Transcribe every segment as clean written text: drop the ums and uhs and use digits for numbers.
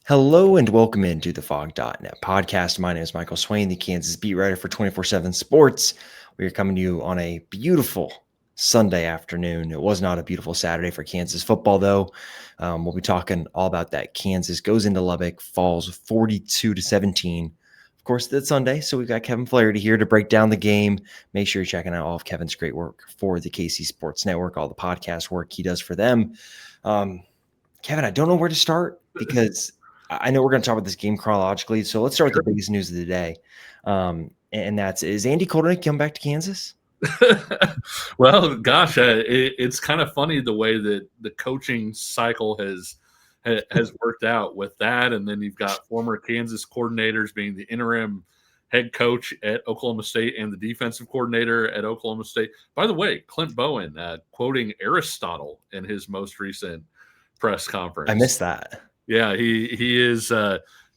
Hello and welcome into the Fog.net podcast. My name is Michael Swain, the Kansas beat writer for 24/7 Sports. We are coming to you on a beautiful Sunday afternoon. It was not a beautiful Saturday for Kansas football, though. We'll be talking all about that. Kansas goes into Lubbock, falls 42-17. Of course, it's Sunday, so we've got Kevin Flaherty here to break down the game. Make sure you're checking out all of Kevin's great work for the KC Sports Network, all the podcast work he does for them. Kevin, I don't know where to start because I know we're going to talk about this game chronologically. So let's start with the biggest news of the day. And is Andy Koldenick coming back to Kansas? Well, gosh, it's kind of funny the way that the coaching cycle has worked out with that. And then you've got former Kansas coordinators being the interim head coach at Oklahoma State and the defensive coordinator at Oklahoma State. By the way, Clint Bowen quoting Aristotle in his most recent press conference. I missed that. Yeah, he is.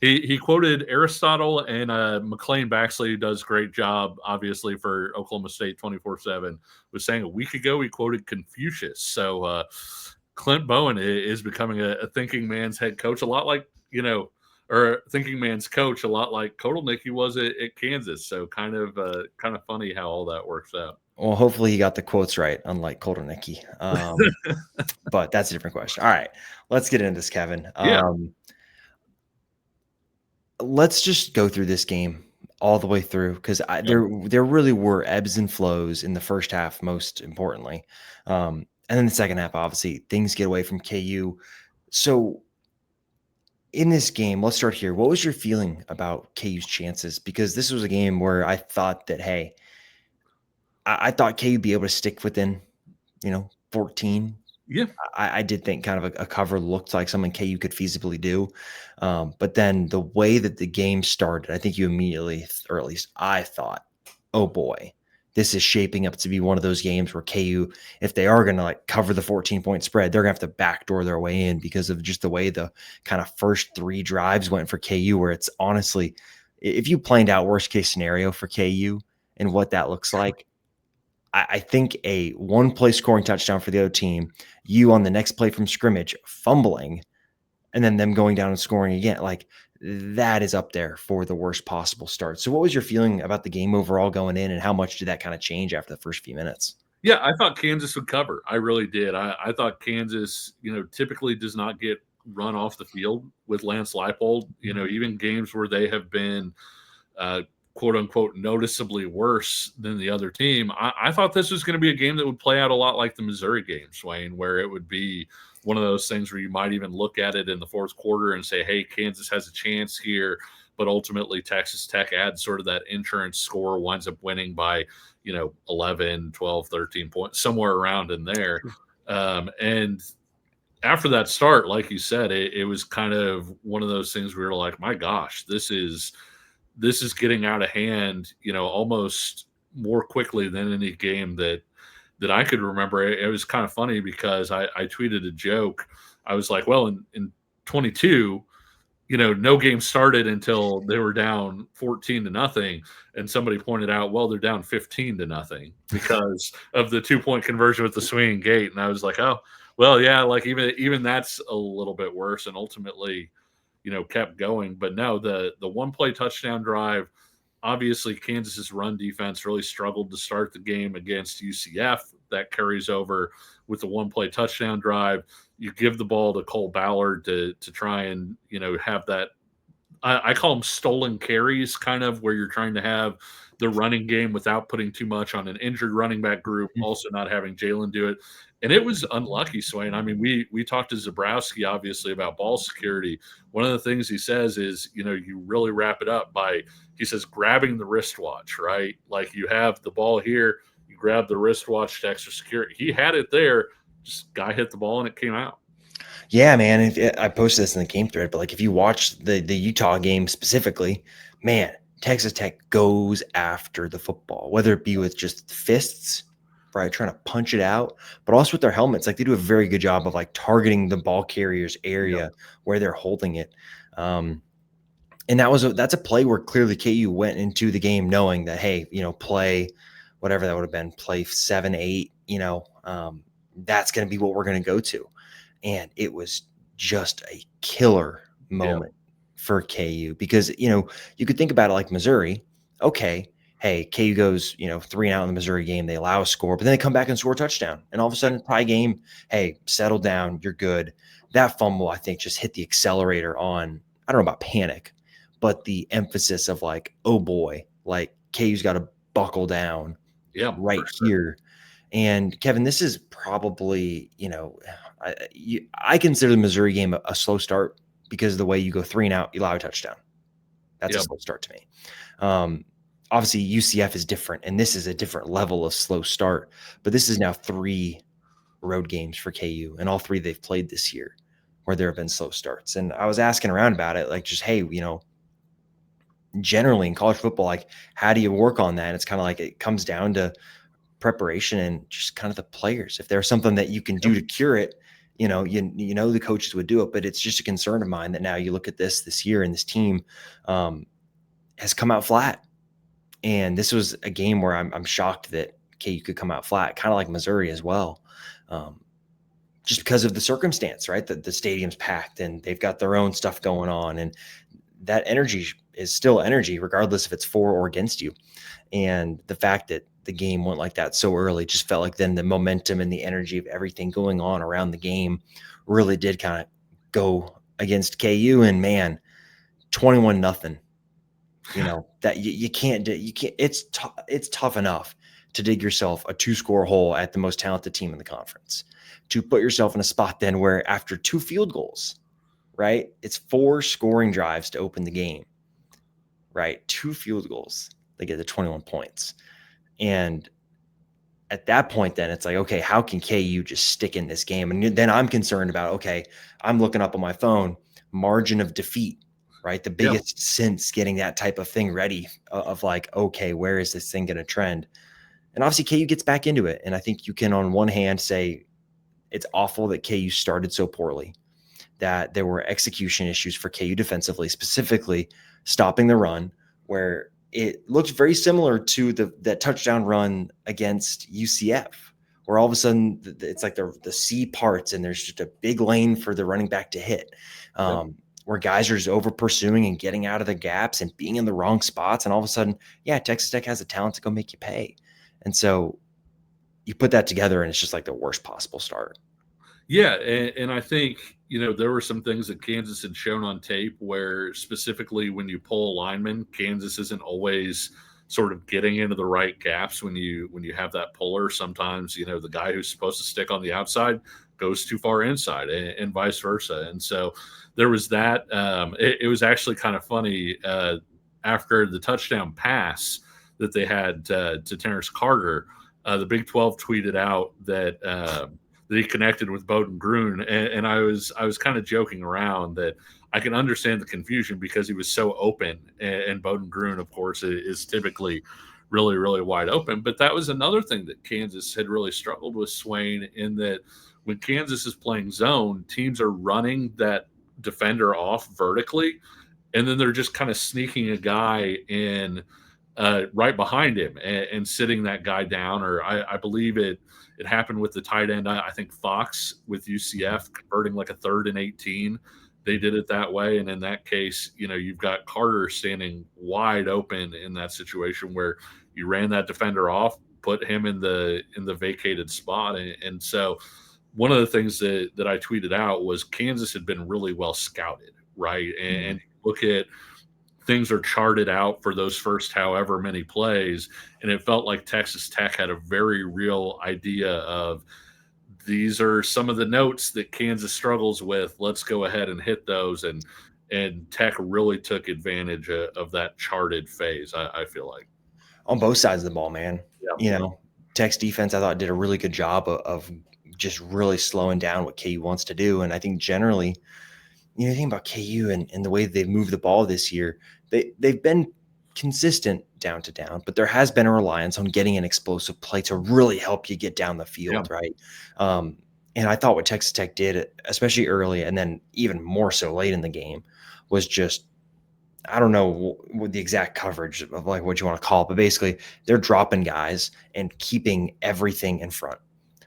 He quoted Aristotle and McLean Baxley, who does a great job, obviously, for Oklahoma State 24/7, was saying a week ago he quoted Confucius. So Clint Bowen is becoming a thinking man's head coach, a lot like, or thinking man's coach, a lot like Kotelnicki was at Kansas. So kind of funny how all that works out. Well, hopefully he got the quotes right, unlike Kotelnicki. But that's a different question. All right, let's get into this, Kevin. Let's just go through this game all the way through because there really were ebbs and flows in the first half, most importantly. And then the second half, obviously, things get away from KU. So in this game, let's start here. What was your feeling about KU's chances? Because this was a game where I thought that, hey, I thought KU would be able to stick within, 14. Yeah. I did think kind of a cover looked like something KU could feasibly do. But then the way that the game started, I think you immediately, or at least I thought, oh boy, this is shaping up to be one of those games where KU, if they are going to cover the 14-point spread, they're going to have to backdoor their way in because of just the way the kind of first three drives went for KU, where it's honestly, if you planned out worst case scenario for KU and what that looks like, I think a one-play scoring touchdown for the other team, you on the next play from scrimmage fumbling, and then them going down and scoring again, that is up there for the worst possible start. So what was your feeling about the game overall going in, and how much did that kind of change after the first few minutes? Yeah, I thought Kansas would cover. I really did. I thought Kansas, typically does not get run off the field with Lance Leipold. Even games where they have been quote unquote noticeably worse than the other team. I thought this was going to be a game that would play out a lot like the Missouri game, Swain, where it would be one of those things where you might even look at it in the fourth quarter and say, hey, Kansas has a chance here, but ultimately Texas Tech adds sort of that insurance score, winds up winning by 11, 12, 13 points, somewhere around in there. And after that start, like you said, it was kind of one of those things where you're like, my gosh, this is getting out of hand, almost more quickly than any game that I could remember. It was kind of funny because I tweeted a joke. I was like, well, in 22, no game started until they were down 14-0. And somebody pointed out, well, they're down 15-0 because of the 2-point conversion with the swinging gate. And I was like, oh, well, yeah, even that's a little bit worse. And ultimately, kept going. But no, the one play touchdown drive, obviously Kansas's run defense really struggled to start the game against UCF. That carries over with the one play touchdown drive. You give the ball to Cole Ballard to try and, have that. I call them stolen carries, kind of where you're trying to have the running game without putting too much on an injured running back group, also not having Jalen do it. And it was unlucky, Swain. I mean, we talked to Zabrowski, obviously, about ball security. One of the things he says is, you really wrap it up by, he says, grabbing the wristwatch, right? Like you have the ball here, you grab the wristwatch to extra security. He had it there, just guy hit the ball and it came out. Yeah, man. I posted this in the game thread, but if you watch the Utah game specifically, man, Texas Tech goes after the football, whether it be with just fists, right, trying to punch it out, but also with their helmets. They do a very good job of targeting the ball carrier's area where they're holding it. And that's a play where clearly KU went into the game knowing that, hey, play whatever that would have been, play 7, 8, that's going to be what we're going to go to. And it was just a killer moment for KU because, you could think about it like Missouri. Okay, hey, KU goes, 3 and out in the Missouri game. They allow a score, but then they come back and score a touchdown. And all of a sudden, tie game, hey, settle down. You're good. That fumble, I think, just hit the accelerator on, I don't know about panic, but the emphasis of like, oh boy, like KU's got to buckle down Yeah, right for sure. here. And Kevin, this is probably, I consider the Missouri game a slow start because of the way you go 3 and out, you allow a touchdown. That's a Yeah, slow start to me. Um, Obviously, UCF is different, and this is a different level of slow start. But this is now 3 road games for KU, and all 3 they've played this year where there have been slow starts. And I was asking around about it, like, just hey, generally in college football, like, how do you work on that? And it's kind of like it comes down to preparation and just kind of the players. If there's something that you can yeah, do to cure it, the coaches would do it. But it's just a concern of mine that now you look at this year and this team um, has come out flat. And this was a game where I'm shocked that KU could come out flat, kind of like Missouri as well. Um, just because of the circumstance, right? The stadium's packed and they've got their own stuff going on. And that energy is still energy, regardless if it's for or against you. And the fact that the game went like that so early just felt like then the momentum and the energy of everything going on around the game really did kind of go against KU. And man, 21 nothing, that you can't do, you can't, it's tough enough to dig yourself a 2-score hole at the most talented team in the conference, to put yourself in a spot then where after 2 field goals, right? It's 4 scoring drives to open the game, right? 2 field goals, they get the 21 points. And at that point, then it's like, okay, how can KU just stick in this game? And then I'm concerned about, okay, I'm looking up on my phone, margin of defeat, right? The yeah. biggest since getting that type of thing ready of like, okay, where is this thing going to trend? And obviously KU gets back into it. And I think you can, on one hand, say it's awful that KU started so poorly, that there were execution issues for KU defensively, specifically stopping the run, where it looked very similar to that touchdown run against UCF, where all of a sudden it's like the C parts and there's just a big lane for the running back to hit, Yeah. where guys are just over pursuing and getting out of the gaps and being in the wrong spots. And all of a sudden, yeah, Texas Tech has the talent to go make you pay. And so you put that together and it's just like the worst possible start. Yeah, and I think there were some things that Kansas had shown on tape where specifically when you pull a lineman, Kansas isn't always sort of getting into the right gaps when you have that puller. Sometimes the guy who's supposed to stick on the outside goes too far inside, and vice versa. And so there was that. It was actually kind of funny after the touchdown pass that they had to Terrence Carter. The Big 12 tweeted out that. That he connected with Bowden Gruen, and I was kind of joking around that I can understand the confusion because he was so open, and Bowden Gruen, of course, is typically really really wide open. But that was another thing that Kansas had really struggled with, Swain, in that when Kansas is playing zone, teams are running that defender off vertically, and then they're just kind of sneaking a guy in right behind him and sitting that guy down. Or I believe it happened with the tight end. I think Fox with UCF converting like a 3rd and 18. They did it that way, and in that case, you've got Carter standing wide open in that situation where you ran that defender off, put him in the vacated spot, and so one of the things that I tweeted out was Kansas had been really well scouted, right? And look at things are charted out for those first however many plays. And it felt like Texas Tech had a very real idea of these are some of the notes that Kansas struggles with. Let's go ahead and hit those. And Tech really took advantage of that charted phase, I feel like. On both sides of the ball, man. Yeah. Tech's defense, I thought, did a really good job of just really slowing down what KU wants to do. And I think generally, you think about KU and the way they've moved the ball this year, they've been consistent down to down, but there has been a reliance on getting an explosive play to really help you get down the Yeah. field, right? And I thought what Texas Tech did, especially early and then even more so late in the game, was just, I don't know what the exact coverage of like what you want to call it, but basically they're dropping guys and keeping everything in front.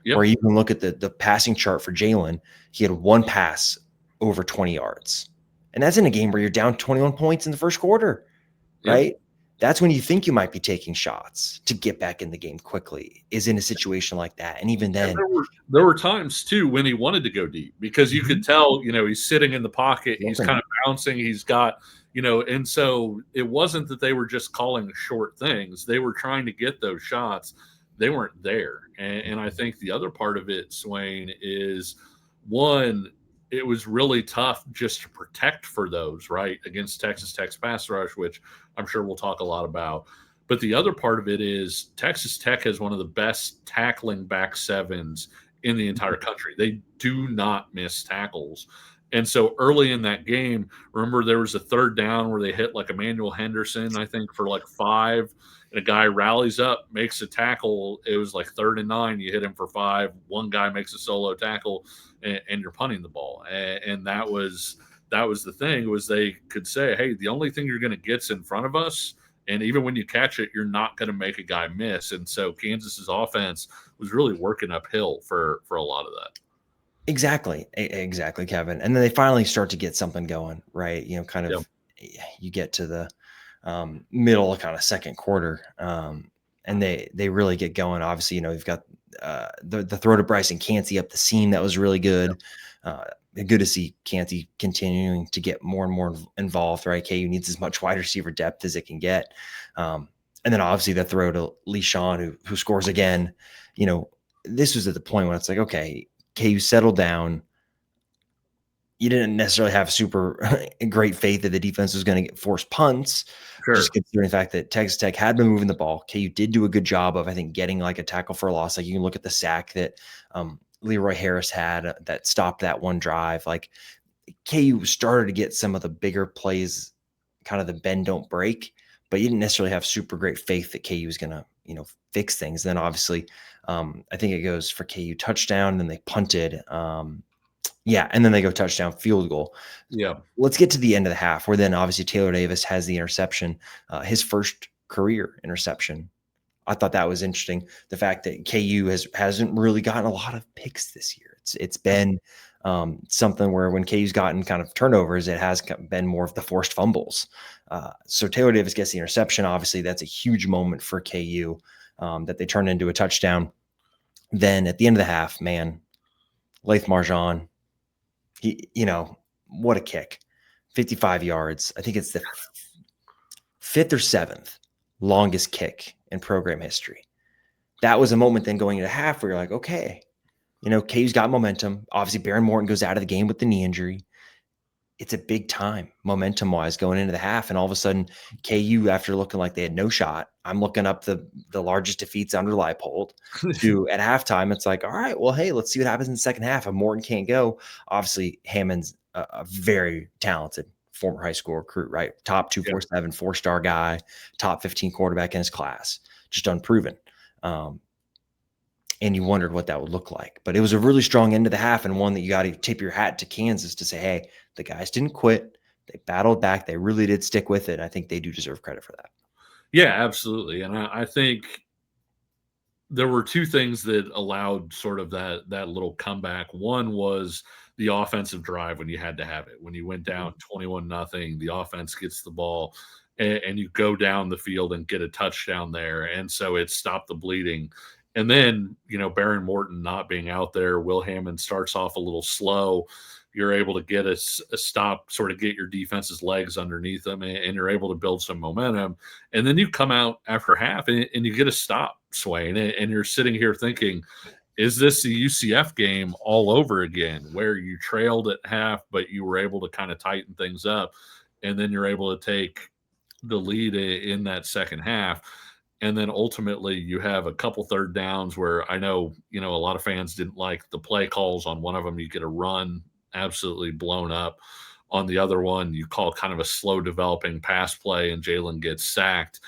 Yep. Where you can look at the passing chart for Jalen, he had 1 pass over 20 yards. And that's in a game where you're down 21 points in the first quarter, Yep. right? That's when you think you might be taking shots to get back in the game quickly, is in a situation like that. And even And then, there were times too when he wanted to go deep because you could Mhm. tell, he's sitting in the pocket, he's kind Looking. of bouncing, he's got, and so it wasn't that they were just calling short things. They were trying to get those shots. They weren't there. And I think the other part of it, Swain, is one, it was really tough just to protect for those, right? Against Texas Tech's pass rush, which I'm sure we'll talk a lot about. But the other part of it is Texas Tech has one of the best tackling back sevens in the entire country. They do not miss tackles. And so early in that game, remember there was a third down where they hit like Emmanuel Henderson, I think, for like 5. And a guy rallies up, makes a tackle. It was like 3rd and 9. You hit him for 5. One guy makes a solo tackle, and you're punting the ball. And that was the thing, was they could say, hey, the only thing you're going to get's in front of us, and even when you catch it, you're not going to make a guy miss. And so Kansas's offense was really working uphill for a lot of that. Exactly, Kevin. And then they finally start to get something going, right? Kind Yeah, of you get to the middle kind of second quarter, and they really get going. Obviously, you've got the throw to Bryson Cansey up the seam that was really good. Good to see Cansey continuing to get more and more involved. Right, KU needs as much wide receiver depth as it can get, and then obviously the throw to Lee Sean, who scores again. This was at the point when it's like, okay, KU settled down. You didn't necessarily have super great faith that the defense was going to get forced punts, just sure. considering the fact that Texas Tech had been moving the ball. KU did do a good job of, I think, getting like a tackle for a loss. Like you can look at the sack that Leroy Harris had that stopped that one drive. Like KU started to get some of the bigger plays, kind of the bend don't break, but you didn't necessarily have super great faith that KU was going to, fix things. And then obviously, I think it goes for KU touchdown, and then they punted. Yeah, and then they go touchdown, field goal. Yeah. Let's get to the end of the half, where then obviously Taylor Davis has the interception, his first career interception. I thought that was interesting. The fact that KU hasn't really gotten a lot of picks this year. It's been something where when KU's gotten kind of turnovers, it has been more of the forced fumbles. So Taylor Davis gets the interception. Obviously, that's a huge moment for KU that they turn into a touchdown. Then at the end of the half, man, Laith Marjan, what a kick. 55 yards. I think it's the fifth or seventh longest kick in program history. That was a moment then going into half where you're like, okay, KU's got momentum. Obviously, Baron Morton goes out of the game with the knee injury. It's a big time momentum wise going into the half. And all of a sudden, KU, after looking like they had no shot, I'm looking up the largest defeats under Leipold to at halftime. It's like, all right, well, hey, let's see what happens in the second half. If Morton can't go, obviously Hammond's a very talented former high school recruit, right? Top Yeah. 247, 4-star guy, top 15 quarterback in his class, just unproven. And you wondered what that would look like. But it was a really strong end of the half, and one that you got to tip your hat to Kansas to say, hey, the guys didn't quit. They battled back. They really did stick with it. I think they do deserve credit for that. Yeah, absolutely. And I think there were two things that allowed sort of that little comeback. One was the offensive drive when you had to have it. When you went down 21-0, the offense gets the ball, and you go down the field and get a touchdown there. And so it stopped the bleeding. And then, Baron Morton not being out there, Will Hammond starts off a little slow. You're able to get a stop, sort of get your defense's legs underneath them, and you're able to build some momentum. And then you come out after half and you get a stop, Swain, and you're sitting here thinking, is this a UCF game all over again, where you trailed at half, but you were able to kind of tighten things up, and then you're able to take the lead in that second half. And then ultimately you have a couple third downs where I know, a lot of fans didn't like the play calls. On one of them, you get a run absolutely blown up. On the other one, you call kind of a slow developing pass play, and Jalen gets sacked.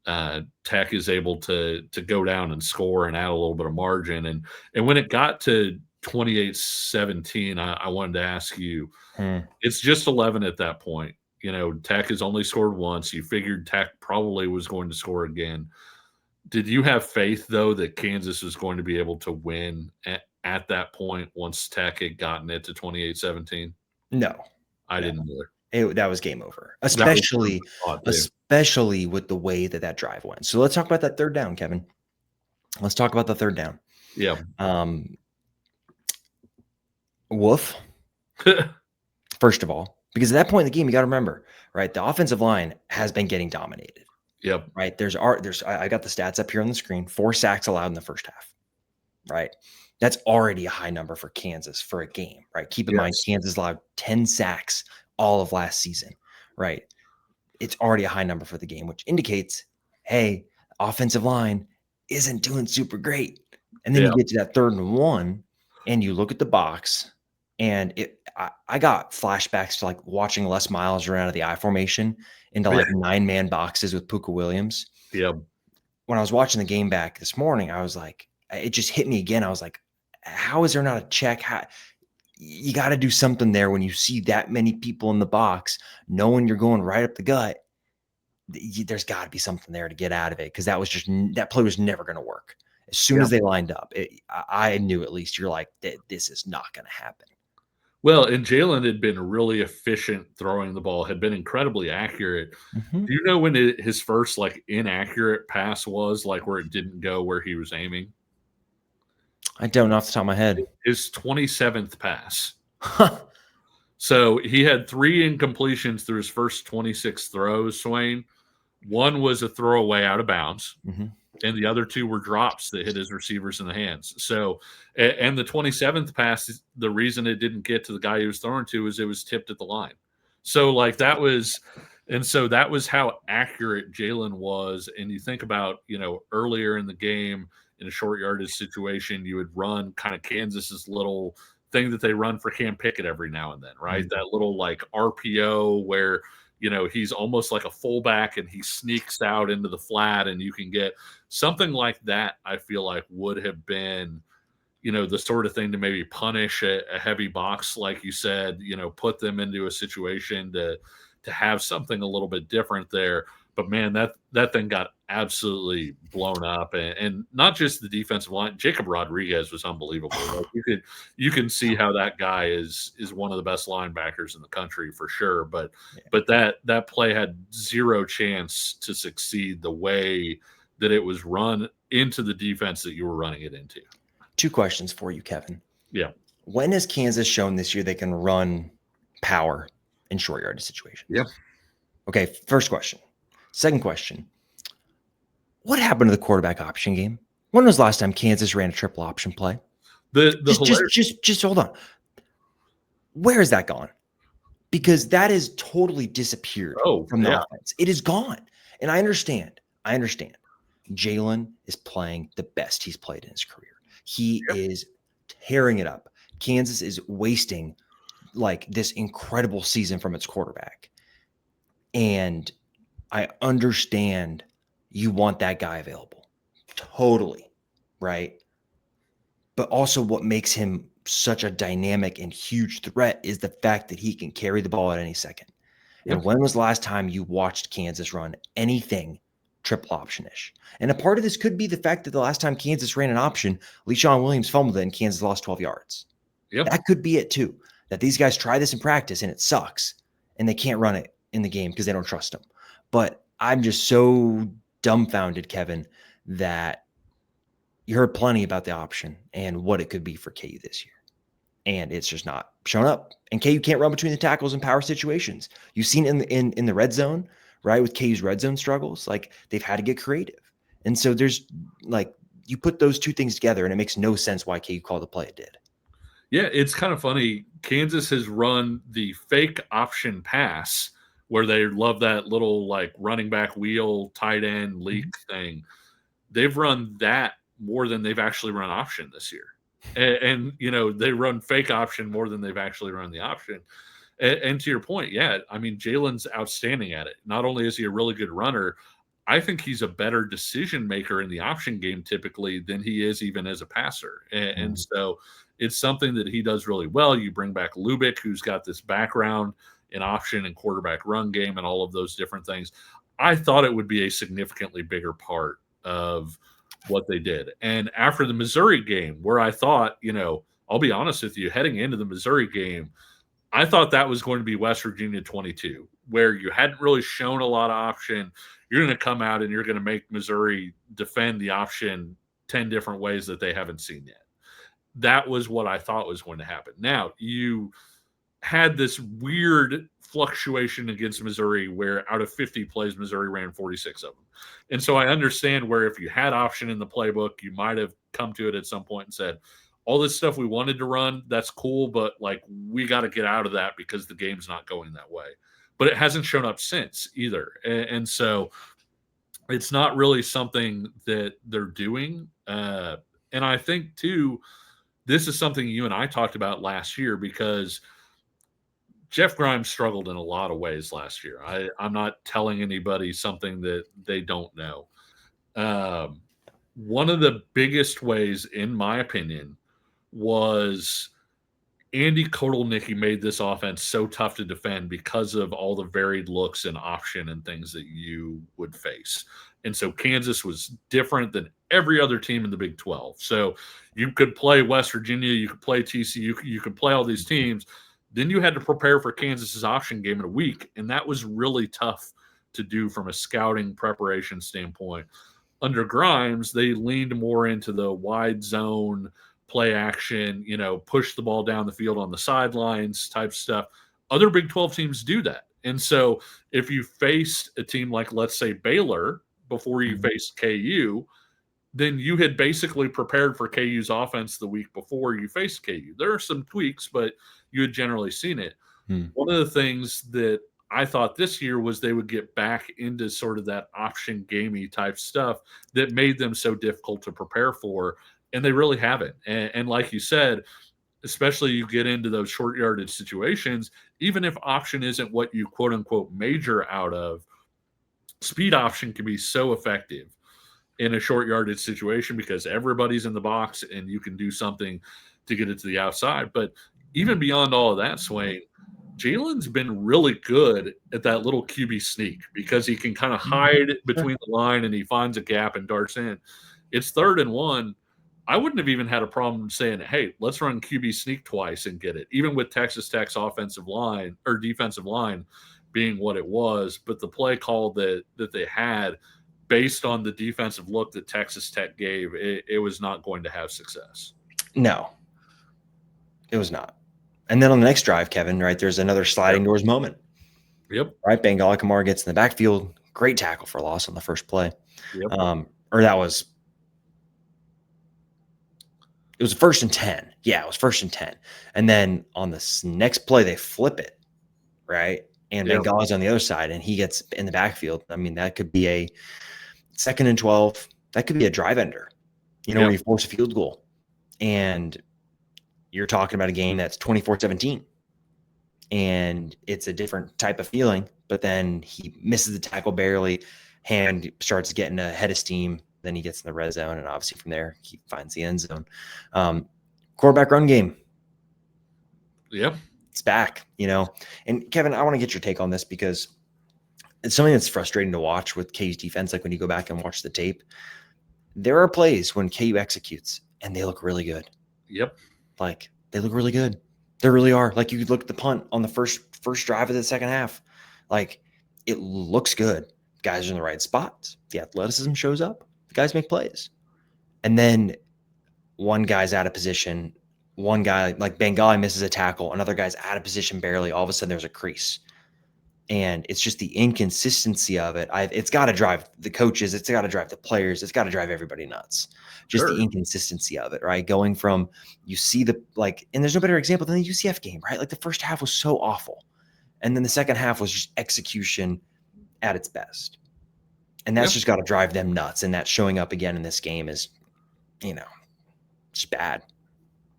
Tech is able to go down and score and add a little bit of margin. And when it got to 28-17, I wanted to ask you, it's just 11 at that point. Tech has only scored once. You figured Tech probably was going to score again. Did you have faith, though, that Kansas was going to be able to win at that point once Tech had gotten it to 28-17? No, I no. didn't either. that was game over, That was kind of especially my thought too. especially with the way that drive went. So let's talk about that third down, Kevin. Let's talk about the third down. Yeah. Woof, first of all, because at that point in the game, you got to remember, right? The offensive line has been getting dominated, Yep. right? I got the stats up here on the screen. 4 sacks allowed in the first half, right? That's already a high number for Kansas for a game, right? Keep in mind, Yes. Kansas allowed 10 sacks all of last season, right? It's already a high number for the game, which indicates, hey, offensive line isn't doing super great. And then Yeah. you get to that 3rd and 1, and you look at the box, and I got flashbacks to like watching Les Miles run out of the I formation into like 9-man boxes with Puka Williams. Yeah. When I was watching the game back this morning, I was like, it just hit me again. I was like, how is there not a check? You got to do something there when you see that many people in the box, knowing you're going right up the gut. There's got to be something there to get out of it, because that play was never going to work. As soon Yeah. as they lined up, I knew, at least, you're like, this is not going to happen. Well, and Jalen had been really efficient throwing the ball, had been incredibly accurate. Mm-hmm. Do you know when his first like inaccurate pass was, like where it didn't go where he was aiming? I don't know off the top of my head. His 27th pass. So he had 3 incompletions through his first 26 throws, Swain. One was a throwaway out of bounds, mm-hmm. and the other 2 were drops that hit his receivers in the hands. So, and the 27th pass, the reason it didn't get to the guy he was throwing to is it was tipped at the line. So, like, that was how accurate Jalen was. And you think about, earlier in the game in a short yardage situation, you would run kind of Kansas's little thing that they run for Cam Pickett every now and then, right? Mm-hmm. That little like RPO where he's almost like a fullback and he sneaks out into the flat, and you can get something like that. I feel like would have been, the sort of thing to maybe punish a heavy box, like you said, put them into a situation to have something a little bit different there. But man, that thing got absolutely blown up, and not just the defensive line. Jacob Rodriguez was unbelievable. Like you can see how that guy is one of the best linebackers in the country for sure. But that play had zero chance to succeed the way that it was run into the defense that you were running it into. 2 questions for you, Kevin. Yeah. When has Kansas shown this year they can run power in short yardage situations? Yeah. Okay, first question. Second question. What happened to the quarterback option game? When was the last time Kansas ran a triple option play? Just hold on. Where is that gone? Because that has totally disappeared from the offense. It is gone. And I understand. Jalen is playing the best he's played in his career. He is tearing it up. Kansas is wasting like this incredible season from its quarterback. And I understand you want that guy available. Totally. Right. But also what makes him such a dynamic and huge threat is the fact that he can carry the ball at any second. And when was the last time you watched Kansas run anything triple option-ish? And a part of this could be the fact that the last time Kansas ran an option, LeSean Williams fumbled it and Kansas lost 12 yards. That could be it too, that these guys try this in practice and it sucks and they can't run it in the game because they don't trust them. But I'm just so dumbfounded, Kevin, that you heard plenty about the option and what it could be for KU this year. And it's just not shown up. And KU can't run between the tackles in power situations. You've seen in the red zone, right? With KU's red zone struggles, like they've had to get creative. And so there's like, you put those 2 things together and it makes no sense why KU called the play it did. Yeah, it's kind of funny. Kansas has run the fake option pass where they love that little like running back wheel, tight end leak thing. They've run that more than they've actually run option this year. And they run fake option more than they've actually run the option. And to your point, yeah, I mean, Jalen's outstanding at it. Not only is he a really good runner, I think he's a better decision maker in the option game typically than he is even as a passer. And so it's something that he does really well. You bring back Lubick, who's got this background in option and quarterback run game and all of those different things. I thought it would be a significantly bigger part of what they did. And after the Missouri game, where I thought, I'll be honest with you, heading into the Missouri game, I thought that was going to be West Virginia 22, where you hadn't really shown a lot of option. You're going to come out and you're going to make Missouri defend the option 10 different ways that they haven't seen yet. That was what I thought was going to happen. Now, you had this weird fluctuation against Missouri where out of 50 plays, Missouri ran 46 of them. And so I understand where if you had option in the playbook, you might have come to it at some point and said, all this stuff we wanted to run, that's cool, but like we got to get out of that because the game's not going that way. But it hasn't shown up since either. And so it's not really something that they're doing. And I think, too, this is something you and I talked about last year because Jeff Grimes struggled in a lot of ways last year. I'm not telling anybody something that they don't know. One of the biggest ways, in my opinion, was Andy Kotelnicki made this offense so tough to defend because of all the varied looks and option and things that you would face. And so Kansas was different than every other team in the Big 12. So you could play West Virginia, you could play TCU, you could play all these teams. Then you had to prepare for Kansas's option game in a week, and that was really tough to do from a scouting preparation standpoint. Under Grimes, they leaned more into the wide zone, play action, push the ball down the field on the sidelines type stuff. Other Big 12 teams do that. And so if you faced a team like, let's say, Baylor before you faced KU, then you had basically prepared for KU's offense the week before you faced KU. There are some tweaks, but you had generally seen it. One of the things that I thought this year was they would get back into sort of that option gamey type stuff that made them so difficult to prepare for, and they really haven't. And like you said, especially you get into those short yardage situations, even if option isn't what you quote unquote major out of, speed option can be so effective in a short yardage situation because everybody's in the box and you can do something to get it to the outside. But even beyond all of that, Swain, Jalen's been really good at that little QB sneak because he can kind of hide between the line and he finds a gap and darts in. It's 3rd and 1. I wouldn't have even had a problem saying, hey, let's run QB sneak twice and get it, even with Texas Tech's offensive line or defensive line being what it was. But the play call that they had based on the defensive look that Texas Tech gave, it was not going to have success. No, it was not. And then on the next drive, Kevin, right, there's another sliding doors moment. Yep. Right, Bengali Kamara gets in the backfield. Great tackle for loss on the first play. Yep. It was 1st and 10. Yeah, it was 1st and 10. And then on this next play, they flip it, right? And Bengali's on the other side, and he gets in the backfield. I mean, that could be a 2nd and 12. That could be a drive ender, where you force a field goal. And you're talking about a game that's 24-17. And it's a different type of feeling. But then he misses the tackle barely. Hand starts getting ahead of steam. Then he gets in the red zone. And obviously from there, he finds the end zone. Quarterback run game. Yeah. It's back, And Kevin, I want to get your take on this because it's something that's frustrating to watch with KU's defense. Like when you go back and watch the tape, there are plays when KU executes and they look really good. Yep. Like they look really good. They really are. Like you could look at the punt on the first drive of the second half. Like it looks good. Guys are in the right spots. The athleticism shows up. The guys make plays. And then one guy's out of position. One guy, like Bengali, misses a tackle. Another guy's out of position barely. All of a sudden there's a crease. And it's just the inconsistency of it. It's got to drive the coaches. It's got to drive the players. It's got to drive everybody nuts. Just the inconsistency of it, right? Going from you see and there's no better example than the UCF game, right? Like the first half was so awful. And then the second half was just execution at its best. And that's just got to drive them nuts. And that showing up again in this game is, just bad.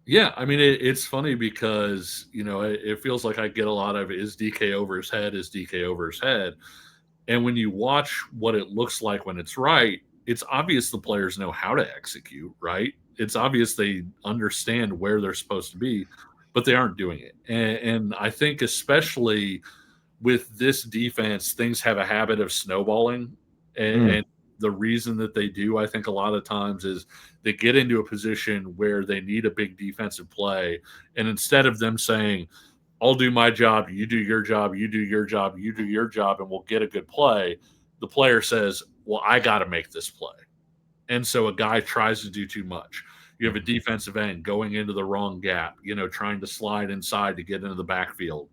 Yeah, I mean, it's funny because, it feels like I get a lot of, is DK over his head? Is DK over his head? And when you watch what it looks like when it's right, it's obvious the players know how to execute, right? It's obvious they understand where they're supposed to be, but they aren't doing it. And I think especially with this defense, things have a habit of snowballing. And the reason that they do, I think a lot of times is they get into a position where they need a big defensive play. And instead of them saying, I'll do my job, you do your job, you do your job, you do your job, and we'll get a good play. The player says, well, I got to make this play. And so a guy tries to do too much. You have a defensive end going into the wrong gap, trying to slide inside to get into the backfield,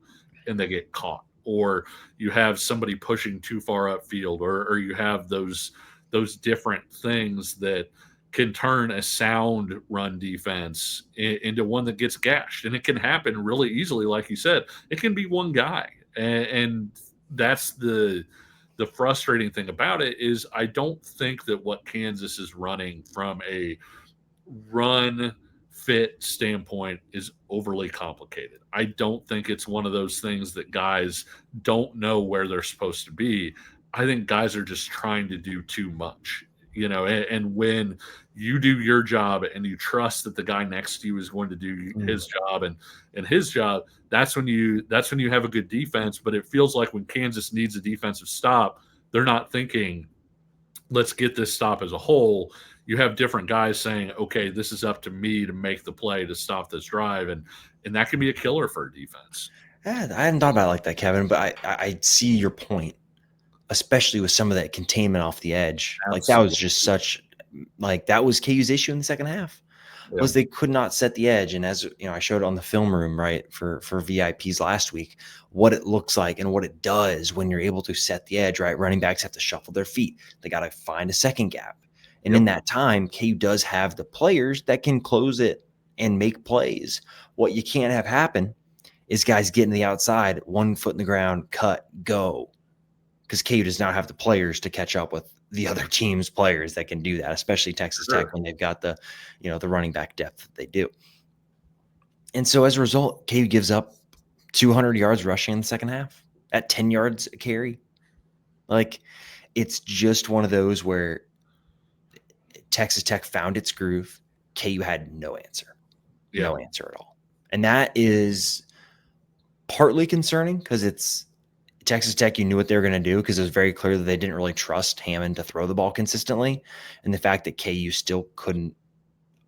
and they get caught. Or you have somebody pushing too far upfield, or you have those different things that can turn a sound run defense into one that gets gashed. And it can happen really easily, like you said. It can be one guy. And that's the frustrating thing about it is I don't think that what Kansas is running from a run fit standpoint is overly complicated. I don't think it's one of those things that guys don't know where they're supposed to be. I think guys are just trying to do too much, and when you do your job and you trust that the guy next to you is going to do his job and his job, that's when you have a good defense. But it feels like when Kansas needs a defensive stop, they're not thinking, let's get this stop as a whole. You have different guys saying, okay, this is up to me to make the play to stop this drive. And that can be a killer for a defense. Yeah, I hadn't thought about it like that, Kevin, but I see your point, especially with some of that containment off the edge. Like that was just such, like that was KU's issue in the second half. Yeah. Was they could not set the edge. And as you know, I showed on the film room, right, for VIPs last week, what it looks like and what it does when you're able to set the edge, right? Running backs have to shuffle their feet. They got to find a second gap. And in that time, KU does have the players that can close it and make plays. What you can't have happen is guys getting to the outside, 1 foot in the ground, cut, go. Because KU does not have the players to catch up with the other team's players that can do that, especially Texas Tech when they've got the running back depth that they do. And so as a result, KU gives up 200 yards rushing in the second half at 10 yards a carry. Like, it's just one of those where Texas Tech found its groove. KU had no answer. No answer at all. And that is partly concerning because it's Texas Tech, you knew what they were going to do because it was very clear that they didn't really trust Hammond to throw the ball consistently. And the fact that KU still couldn't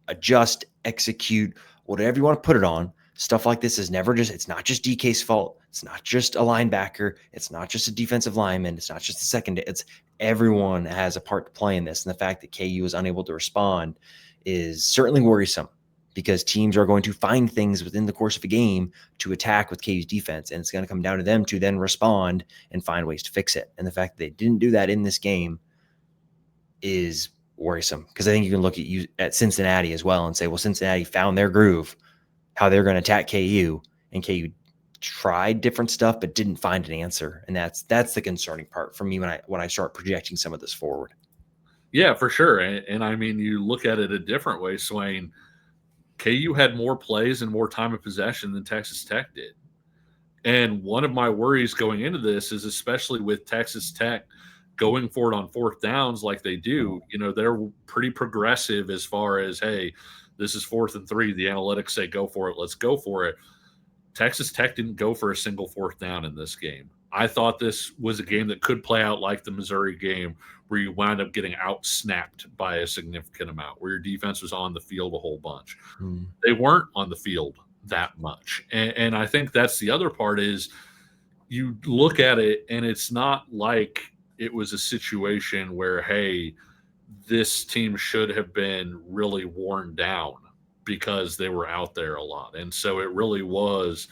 adjust, execute, whatever you want to put it on. Stuff like this is never just, it's not just DK's fault. It's not just a linebacker. It's not just a defensive lineman. It's not just a secondary. It's everyone has a part to play in this. And the fact that KU was unable to respond is certainly worrisome because teams are going to find things within the course of a game to attack with KU's defense. And it's going to come down to them to then respond and find ways to fix it. And the fact that they didn't do that in this game is worrisome because I think you can look at Cincinnati as well and say, well, Cincinnati found their groove, how they're going to attack KU, and KU tried different stuff but didn't find an answer. And that's the concerning part for me when I start projecting some of this forward. Yeah, for sure. And I mean, you look at it a different way, Swain. KU had more plays and more time of possession than Texas Tech did. And one of my worries going into this is especially with Texas Tech going for it on fourth downs like they do, they're pretty progressive as far as, hey, this is 4th and 3. The analytics say go for it. Let's go for it. Texas Tech didn't go for a single fourth down in this game. I thought this was a game that could play out like the Missouri game where you wound up getting out-snapped by a significant amount, where your defense was on the field a whole bunch. They weren't on the field that much. And I think that's the other part is you look at it and it's not like it was a situation where, hey, this team should have been really worn down because they were out there a lot. And so it really was,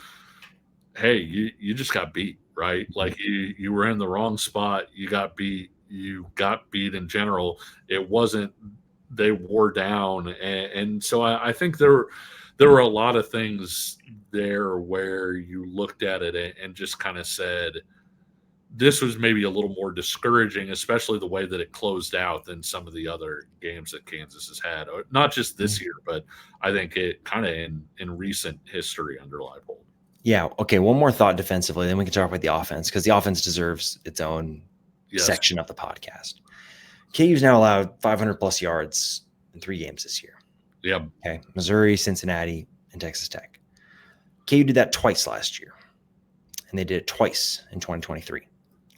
hey, you just got beat, right? Like you were in the wrong spot. You got beat in general. It wasn't, they wore down. And so I think there were a lot of things there where you looked at it and just kind of said, this was maybe a little more discouraging, especially the way that it closed out than some of the other games that Kansas has had. Not just this year, but I think it kind of in recent history under Leipold. Yeah. Okay. One more thought defensively, then we can talk about the offense because the offense deserves its own section of the podcast. KU's now allowed 500 plus yards in 3 games this year. Yeah. Okay. Missouri, Cincinnati, and Texas Tech. KU did that twice last year, and they did it twice in 2023.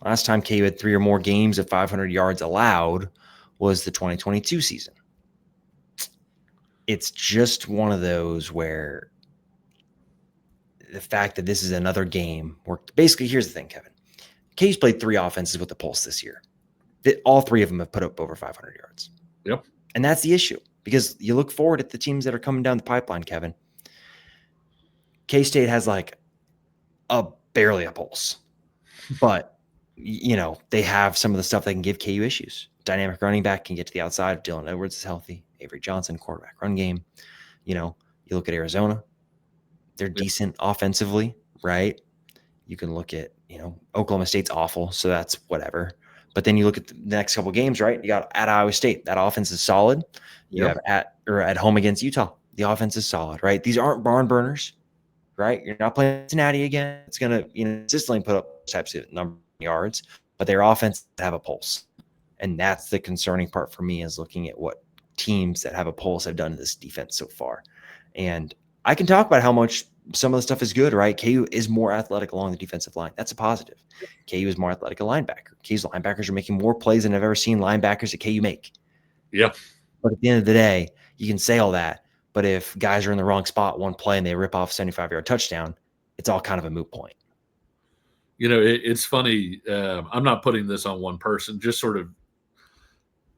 Last time KU had 3 or more games of 500 yards allowed was the 2022 season. It's just one of those where the fact that this is another game where basically, here's the thing, Kevin. KU's played 3 offenses with the pulse this year. All 3 of them have put up over 500 yards. Yep. And that's the issue, because you look forward at the teams that are coming down the pipeline, Kevin. K-State has like barely a pulse, but they have some of the stuff that can give KU issues. Dynamic running back can get to the outside if Dylan Edwards is healthy. Avery Johnson, quarterback run game. You look at Arizona, they're decent offensively, right? You can look at, Oklahoma State's awful, so that's whatever. But then you look at the next couple of games, right? You got at Iowa State, that offense is solid. You have at home against Utah, the offense is solid, right? These aren't barn burners, right? You're not playing Cincinnati again. It's gonna, consistently put up types of number of yards, but their offense have a pulse, and that's the concerning part for me, is looking at what teams that have a pulse have done to this defense so far. And I can talk about how much some of the stuff is good, right? KU is more athletic along the defensive line. That's a positive. KU is more athletic at linebacker. KU's linebackers are making more plays than I've ever seen linebackers at KU make. Yeah. But at the end of the day, you can say all that, but if guys are in the wrong spot one play and they rip off a 75-yard touchdown, it's all kind of a moot point. It's funny. I'm not putting this on one person, just sort of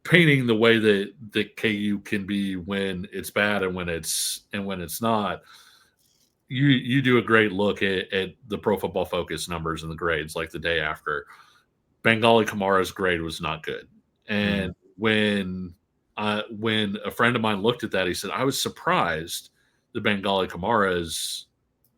painting the way that KU can be when it's bad and when it's not. You do a great look at the Pro Football Focus numbers and the grades, like the day after. Bengali Kamara's grade was not good, and when a friend of mine looked at that, he said, I was surprised the Bengali Kamara's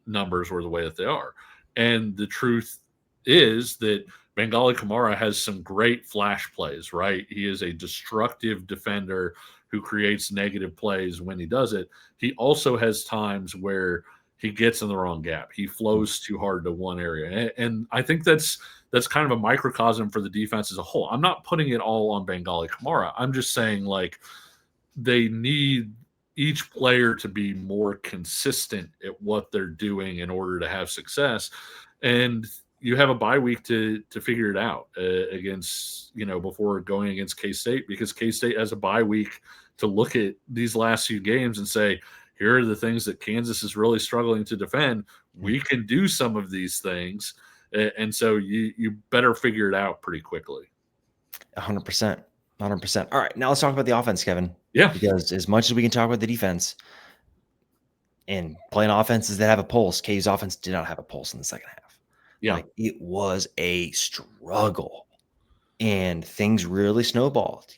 numbers were the way that they are. And the truth is that Bengali Kamara has some great flash plays, right? He is a destructive defender who creates negative plays when he does it. He also has times where he gets in the wrong gap. He flows too hard to one area. And I think that's kind of a microcosm for the defense as a whole. I'm not putting it all on Bengali Kamara. I'm just saying, like, they need each player to be more consistent at what they're doing in order to have success. And you have a bye week to figure it out against, before going against K-State, because K-State has a bye week to look at these last few games and say, here are the things that Kansas is really struggling to defend. We can do some of these things. And so you better figure it out pretty quickly. 100%. 100%. All right, now let's talk about the offense, Kevin. Yeah. Because as much as we can talk about the defense and playing offenses that have a pulse, KU's offense did not have a pulse in the second half. Yeah. Like, it was a struggle, and things really snowballed,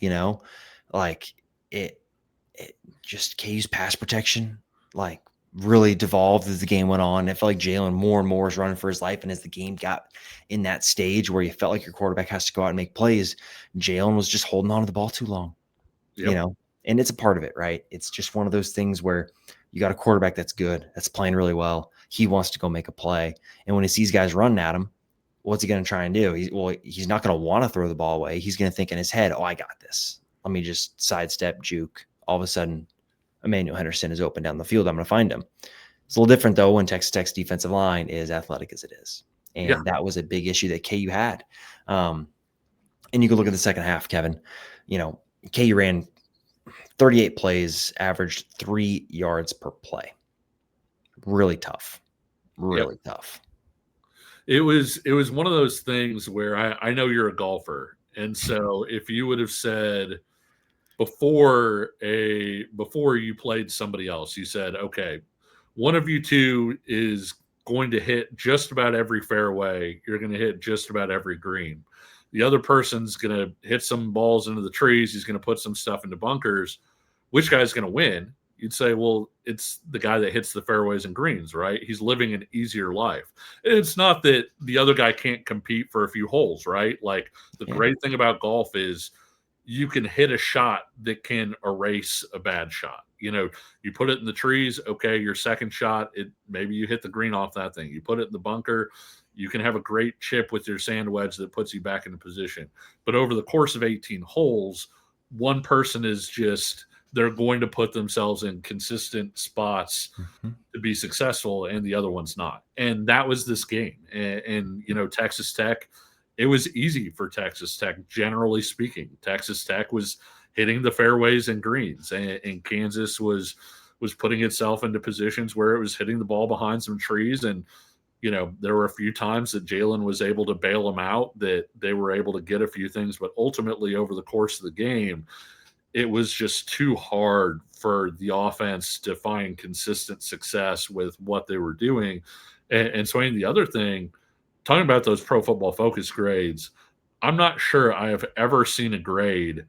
like it just, KU's pass protection, like, really devolved as the game went on. It felt like Jalen more and more was running for his life. And as the game got in that stage where you felt like your quarterback has to go out and make plays, Jalen was just holding on to the ball too long, and it's a part of it, right? It's just one of those things where you got a quarterback that's good, that's playing really well. He wants to go make a play. And when he sees guys running at him, what's he going to try and do? He's not going to want to throw the ball away. He's going to think in his head, oh, I got this. Let me just sidestep, juke. All of a sudden, Emmanuel Henderson is open down the field. I'm going to find him. It's a little different, though, when Texas Tech's defensive line is athletic as it is. And that was a big issue that KU had. And you can look at the second half, Kevin. KU ran 38 plays, averaged 3 yards per play. Really tough. Really tough. It was one of those things where I know you're a golfer. And so if you would have said before you played somebody else, you said, okay, one of you two is going to hit just about every fairway. You're going to hit just about every green. The other person's going to hit some balls into the trees. He's going to put some stuff into bunkers. Which guy's going to win? You'd say, well, it's the guy that hits the fairways and greens, right? He's living an easier life. It's not that the other guy can't compete for a few holes, right? Like, the great thing about golf is you can hit a shot that can erase a bad shot. You put it in the trees, okay, your second shot, maybe you hit the green off that thing. You put it in the bunker, you can have a great chip with your sand wedge that puts you back into position. But over the course of 18 holes, one person is just, they're going to put themselves in consistent spots to be successful, and the other one's not. And that was this game. And Texas Tech, it was easy for Texas Tech, generally speaking. Texas Tech was hitting the fairways and greens, and Kansas was was putting itself into positions where it was hitting the ball behind some trees. And, there were a few times that Jalen was able to bail them out, that they were able to get a few things. But ultimately, over the course of the game, it was just too hard for the offense to find consistent success with what they were doing. And Swain, the other thing, talking about those Pro Football Focus grades, I'm not sure I have ever seen a grade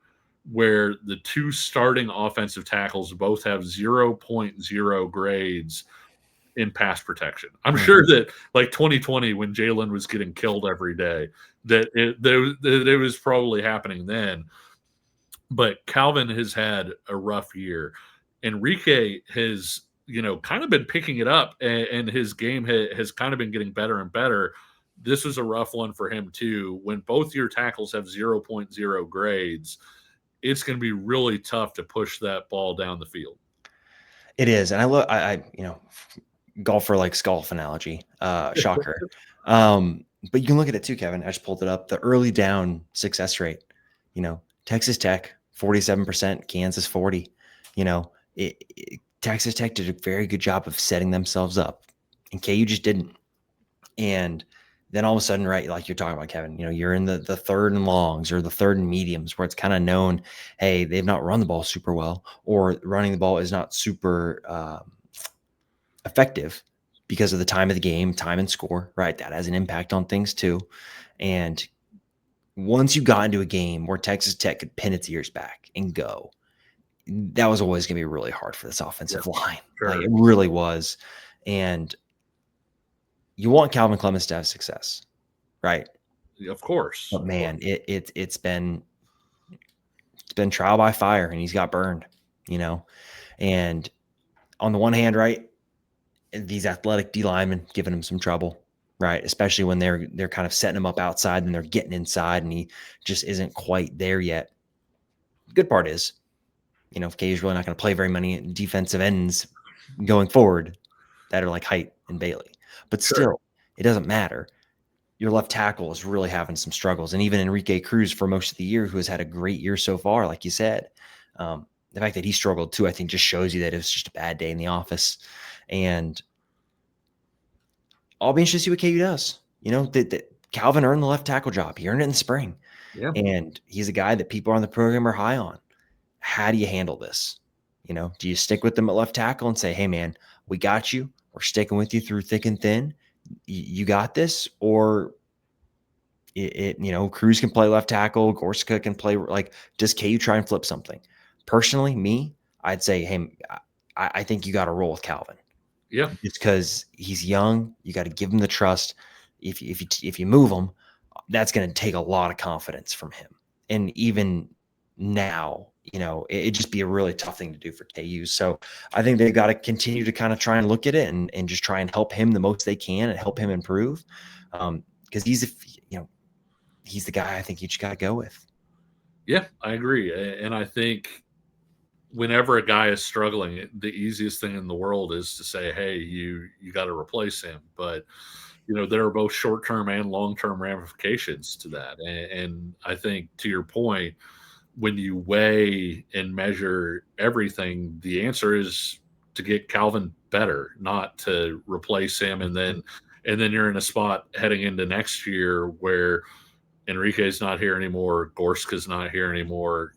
where the two starting offensive tackles both have 0.0 grades in pass protection. I'm sure that, like 2020, when Jalen was getting killed every day, that it was probably happening then. But Calvin has had a rough year. Enrique has, kind of been picking it up, and his game has kind of been getting better and better. This was a rough one for him too. When both your tackles have 0.0 grades, it's going to be really tough to push that ball down the field. It is. And I golfer likes golf analogy. Shocker. But you can look at it too, Kevin. I just pulled it up. The early down success rate, Texas Tech, 47%, Kansas 40. Texas Tech did a very good job of setting themselves up, and KU just didn't. And then all of a sudden, right, like you're talking about, Kevin, you're in the third and longs or the third and mediums where it's kind of known, hey, they've not run the ball super well, or running the ball is not super effective because of the time of the game, time and score, right? That has an impact on things too. And once you got into a game where Texas Tech could pin its ears back and go, that was always going to be really hard for this offensive line. Sure. Like, it really was. And you want Calvin Clemens to have success, right? Of course. But man, it's been trial by fire, and he's got burned, And on the one hand, right, these athletic D linemen giving him some trouble, right? Especially when they're kind of setting him up outside and they're getting inside, and he just isn't quite there yet. The good part is, if KU's really not going to play very many defensive ends going forward that are like Height and Bailey. But still, it doesn't matter. Your left tackle is really having some struggles. And even Enrique Cruz for most of the year, who has had a great year so far, like you said, the fact that he struggled too, I think just shows you that it was just a bad day in the office. And I'll be interested to see what KU does. That Calvin earned the left tackle job. He earned it in the spring. Yeah. And he's a guy that people on the program are high on. How do you handle this? Do you stick with them at left tackle and say, hey, man, we got you. We're sticking with you through thick and thin. You got this? Or Cruz can play left tackle. Gorska can play, like, does KU try and flip something? Personally, I'd say, hey, I think you got to roll with Calvin. Yeah. It's because he's young. You got to give him the trust. If you move him, that's going to take a lot of confidence from him. And even now, it'd just be a really tough thing to do for KU. So I think they've got to continue to kind of try and look at it and just try and help him the most they can and help him improve. Because he's the guy I think you just got to go with. Yeah, I agree. And I think whenever a guy is struggling, the easiest thing in the world is to say, hey, you got to replace him. But, there are both short-term and long-term ramifications to that. And I think, to your point, when you weigh and measure everything, the answer is to get Calvin better, not to replace him. And then you're in a spot heading into next year where Enrique's not here anymore, Gorska's not here anymore,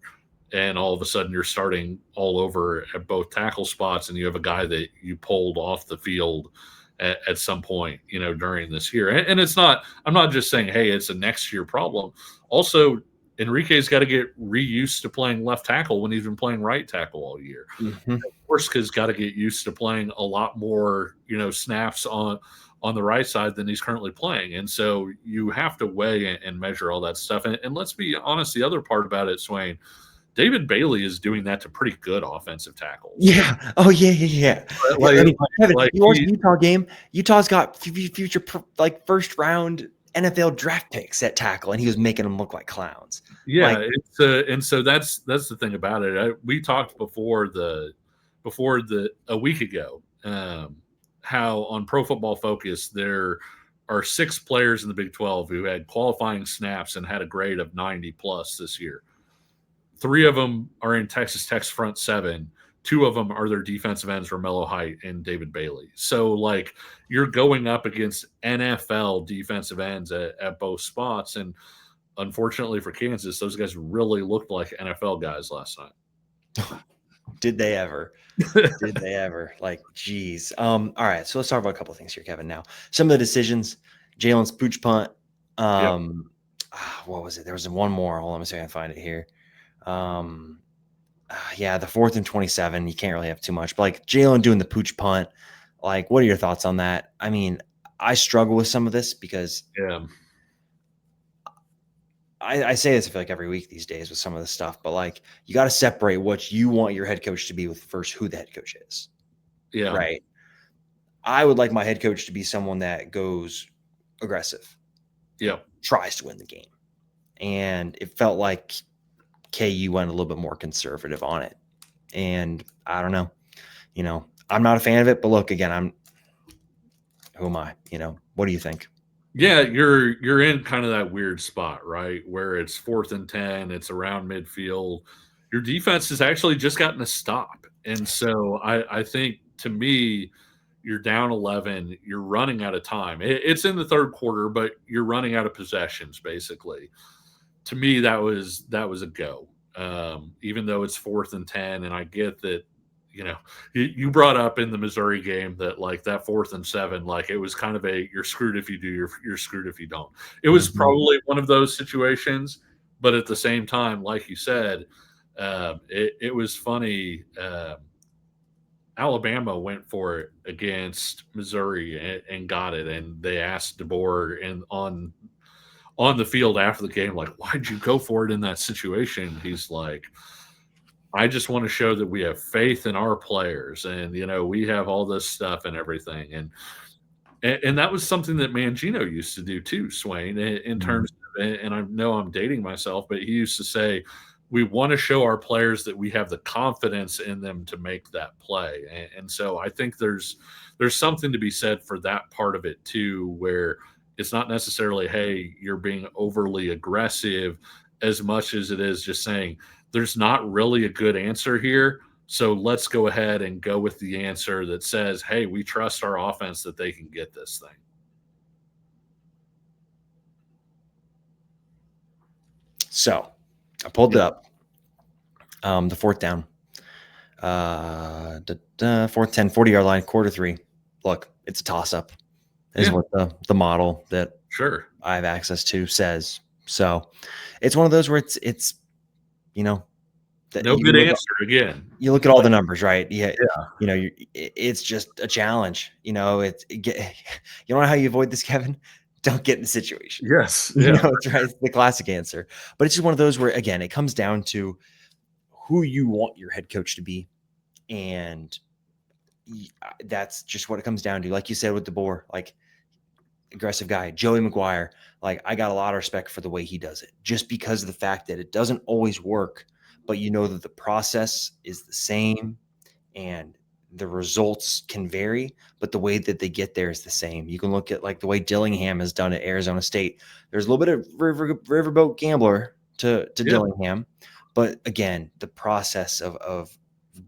and all of a sudden you're starting all over at both tackle spots, and you have a guy that you pulled off the field at some point, during this year. And it's not, I'm not just saying, hey, it's a next year problem. Also, Enrique's got to get reused to playing left tackle when he's been playing right tackle all year. Mm-hmm. Gorska's got to get used to playing a lot more, snaps on the right side than he's currently playing. And so you have to weigh and measure all that stuff. And let's be honest, the other part about it, Swain, David Bailey is doing that to pretty good offensive tackles. Yeah. Oh, yeah. Kevin, you watch the Utah game. Utah's got future first round NFL draft picks at tackle, and he was making them look like clowns. Yeah, and so that's the thing about it. We talked before a week ago how on Pro Football Focus there are 6 players in the Big 12 who had qualifying snaps and had a grade of 90 plus this year. 3 of them are in Texas Tech's front 7. two of them are their defensive ends, Romello Height and David Bailey. So, like, you're going up against NFL defensive ends at both spots. And unfortunately for Kansas, those guys really looked like NFL guys last night. Did they ever? Did they ever? Like, geez. All right. So let's talk about a couple of things here, Kevin. Now, some of the decisions, Jalen's pooch punt. Yep. What was it? There was one more. Hold on, let me see if I can find it here. Yeah, the 4th and 27. You can't really have too much, but like Jalen doing the pooch punt. Like, what are your thoughts on that? I mean, I struggle with some of this because Yeah. I say this, I feel like every week these days with some of this stuff, but like you got to separate what you want your head coach to be with first who the head coach is. Yeah. Right. I would like my head coach to be someone that goes aggressive. Yep. Tries to win the game. And it felt like KU went a little bit more conservative on it. And I don't know. I'm not a fan of it, but look, again, who am I? What do you think? Yeah, you're in kind of that weird spot, right? Where it's 4th and 10, it's around midfield. Your defense has actually just gotten a stop. And so I think, to me, you're down 11, you're running out of time. It's in the third quarter, but you're running out of possessions, basically. To me, that was a go. Even though it's 4th and 10, and I get that, you brought up in the Missouri game that, like, that 4th and 7, like, it was kind of you're screwed if you do, you're screwed if you don't. It was probably one of those situations, but at the same time, like you said, it was funny. Alabama went for it against Missouri and got it, and they asked DeBoer and on the field after the game, like, why'd you go for it in that situation? He's like, I just want to show that we have faith in our players, and we have all this stuff and everything, and that was something that Mangino used to do too, Swain, in terms of, and I know I'm dating myself, but he used to say, we want to show our players that we have the confidence in them to make that play, and so I think there's something to be said for that part of it too, where it's not necessarily, hey, you're being overly aggressive, as much as it is just saying, there's not really a good answer here. So let's go ahead and go with the answer that says, hey, we trust our offense that they can get this thing. So I pulled it up. The 4th down. 4th 10, 40-yard line, quarter 3. Look, it's a toss-up. Is what the model that I have access to says. So it's one of those where it's no good answer again. You look at all the numbers, right? Yeah. It's just a challenge. You know how you avoid this, Kevin? Don't get in the situation. Yes. It's right. It's the classic answer. But it's just one of those where, again, it comes down to who you want your head coach to be. And that's just what it comes down to. Like you said with DeBoer, like, aggressive guy. Joey McGuire, like, I got a lot of respect for the way he does it, just because of the fact that it doesn't always work, but that the process is the same and the results can vary, but the way that they get there is the same. You can look at, like, the way Dillingham has done at Arizona State. There's a little bit of riverboat gambler to Dillingham, but again, the process of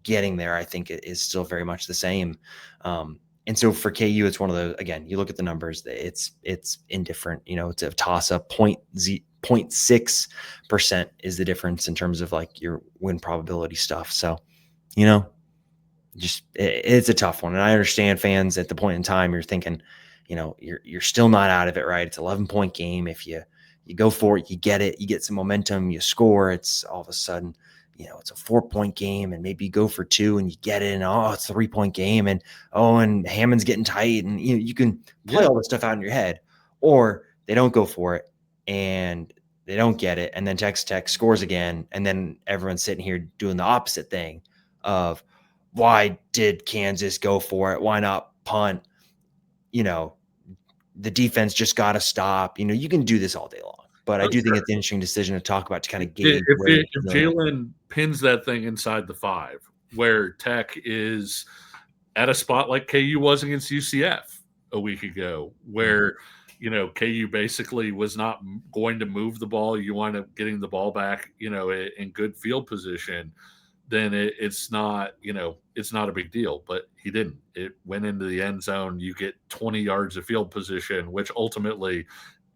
getting there, I think, is still very much the same. And so for KU, it's one of those, again, you look at the numbers, it's indifferent. It's a toss-up. 0.6% is the difference in terms of, like, your win probability stuff. So, it's a tough one. And I understand fans at the point in time, you're thinking, you're still not out of it, right? It's 11-point game. If you go for it, you get it, you get some momentum, you score, it's all of a sudden, it's a 4-point game, and maybe you go for 2 and you get it, and it's a 3-point game, and Hammond's getting tight, and you can play all this stuff out in your head, or they don't go for it and they don't get it, and then Texas Tech scores again, and then everyone's sitting here doing the opposite thing of, why did Kansas go for it? Why not punt? The defense just got to stop. You can do this all day long. But I do think it's an interesting decision to talk about, to kind of gauge if Jalen pins that thing inside the 5, where Tech is at a spot like KU was against UCF a week ago, where KU basically was not going to move the ball. You wind up getting the ball back, in good field position. then it's not, it's not a big deal. But he didn't. It went into the end zone. You get 20 yards of field position, which ultimately,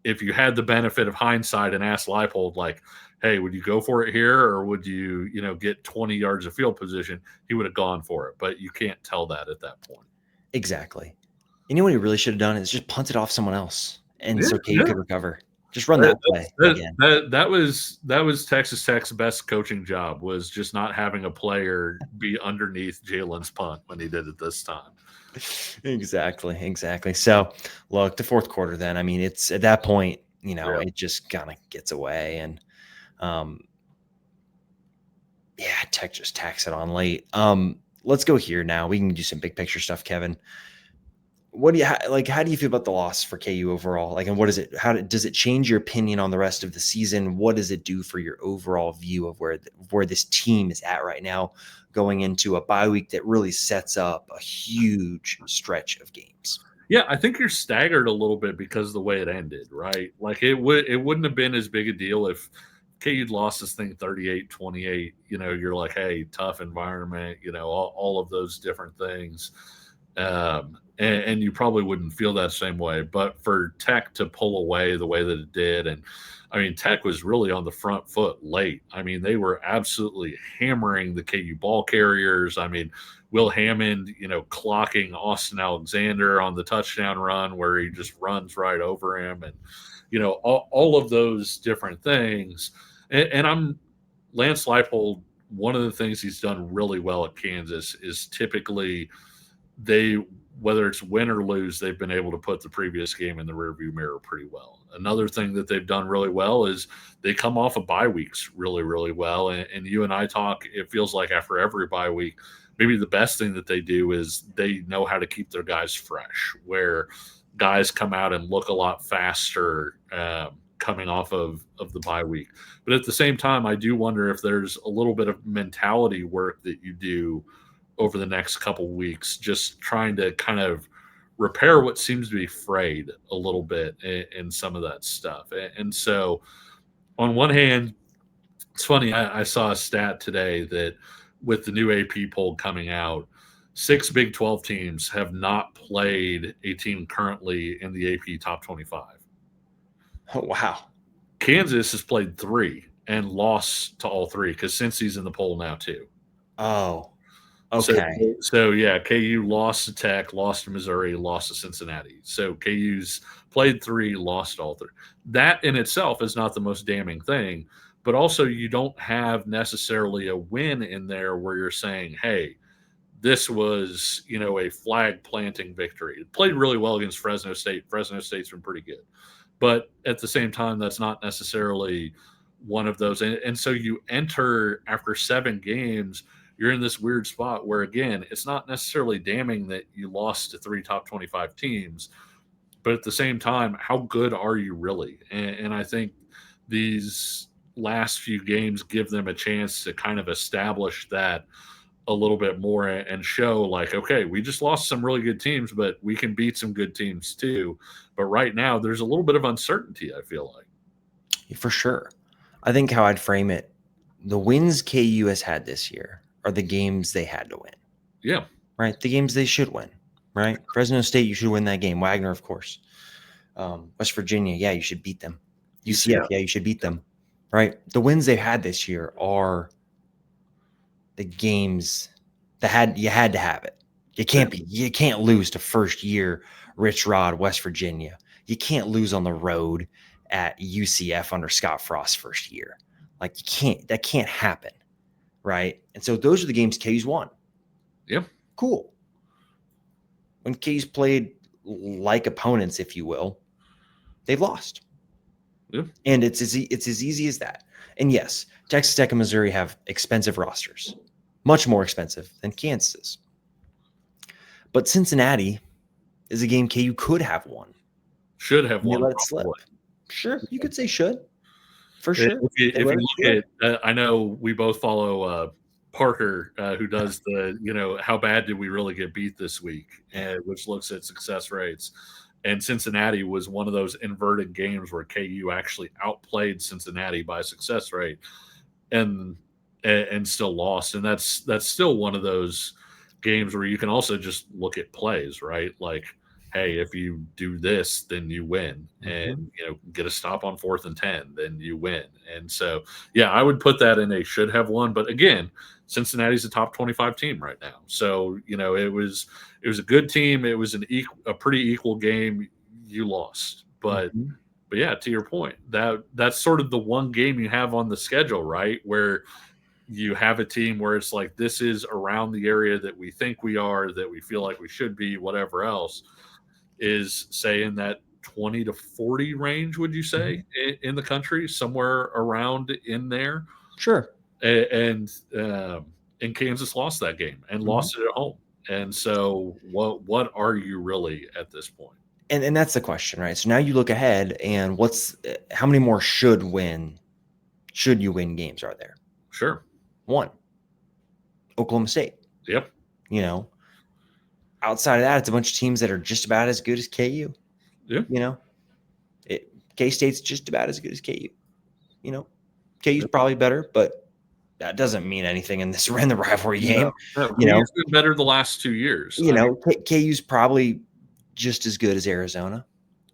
if you had the benefit of hindsight and asked Leipold, like, hey, would you go for it here or would you, get 20 yards of field position? He would have gone for it. But you can't tell that at that point. Exactly. You know what he really should have done is just punt it off someone else, and Yeah, so KU yeah. could recover. Just run that play again. That was Texas Tech's best coaching job, was just not having a player be underneath Jalen's punt when he did it this time. Exactly. So, look, the fourth quarter. Then, I mean, it's at that point, Yeah. it just kind of gets away, and yeah, Tech just tacks it on late. Let's go here now. We can do some big picture stuff, Kevin. What do you like? How do you feel about the loss for KU overall? Like, and what is it? Does it change your opinion on the rest of the season? What does it do for your overall view of where this team is at right now, going into a bye week that really sets up a huge stretch of games? Yeah, I think you're staggered a little bit because of the way it ended, right? Like it wouldn't have been as big a deal if KU'd lost this thing 38-28. You're like, hey, tough environment, all of those different things. And you probably wouldn't feel that same way. But for Tech to pull away the way that it did, and I mean, Tech was really on the front foot late. I mean, they were absolutely hammering the KU ball carriers. I mean, Will Hammond, clocking Austin Alexander on the touchdown run where he just runs right over him, and all of those different things. And I'm Lance Leipold. One of the things he's done really well at Kansas is typically whether it's win or lose, they've been able to put the previous game in the rearview mirror pretty well. Another thing that they've done really well is they come off of bye weeks really, really well. And you and I talk, it feels like after every bye week, maybe the best thing that they do is they know how to keep their guys fresh, where guys come out and look a lot faster coming off of the bye week. But at the same time, I do wonder if there's a little bit of mentality work that you do over the next couple weeks, just trying to kind of repair what seems to be frayed a little bit in some of that stuff. And so, on one hand, it's funny. I saw a stat today that with the new AP poll coming out, 6 Big 12 teams have not played a team currently in the AP top 25. Oh, wow. Kansas has played 3 and lost to all 3 because Cincy's in the poll now too. Oh, So, okay. so yeah, KU lost to Tech, lost to Missouri, lost to Cincinnati. So KU's played 3, lost all 3. That in itself is not the most damning thing, but also you don't have necessarily a win in there where you're saying, hey, this was, a flag planting victory. It played really well against Fresno State. Fresno State's been pretty good. But at the same time, that's not necessarily one of those. And so you enter after 7 games, you're in this weird spot where, again, it's not necessarily damning that you lost to 3 top 25 teams, but at the same time, how good are you really? And I think these last few games give them a chance to kind of establish that a little bit more and show like, okay, we just lost some really good teams, but we can beat some good teams too. But right now, there's a little bit of uncertainty, I feel like. For sure. I think how I'd frame it, the wins KU has had this year are the games they had to win. Yeah. Right? The games they should win. Right? Fresno State, you should win that game. Wagner, of course. West Virginia, yeah, you should beat them. UCF, yeah, you should beat them. Right? The wins they've had this year are the games that you had to have it. You can't lose to first year Rich Rod, West Virginia. You can't lose on the road at UCF under Scott Frost's first year. Like that can't happen. Right. And so those are the games KU's won. Yeah. Cool. When KU's played like opponents, if you will, they've lost. Yeah. And it's as easy as that. And yes, Texas Tech and Missouri have expensive rosters, much more expensive than Kansas is. But Cincinnati is a game KU could have won. Should have won. Let it slip. Sure, you could say should. For sure. If you look at, I know we both follow Parker, who does the, how bad did we really get beat this week, which looks at success rates. And Cincinnati was one of those inverted games where KU actually outplayed Cincinnati by success rate. And and still lost. And that's still one of those games where you can also just look at plays, right? Like, hey, if you do this, then you win, and get a stop on 4th and 10, then you win. And so, yeah, I would put that in a should have won. But again, Cincinnati's a top 25 team right now, so it was a good team. It was a pretty equal game. You lost, but yeah, to your point, that's sort of the one game you have on the schedule, right, where you have a team where it's like, this is around the area that we think we are, that we feel like we should be, whatever else is, say, in that 20 to 40 range, would you say, in the country, somewhere around in there? Sure. And Kansas lost that game and lost it at home. And so what are you really at this point? And that's the question, right? So now you look ahead, and how many more should you win games are there? Sure. 1. Oklahoma State. Yep. Outside of that, it's a bunch of teams that are just about as good as KU. Yeah. K-State's just about as good as KU. KU's probably better, but that doesn't mean anything in the rivalry game. No, KU's been better the last 2 years. KU's probably just as good as Arizona.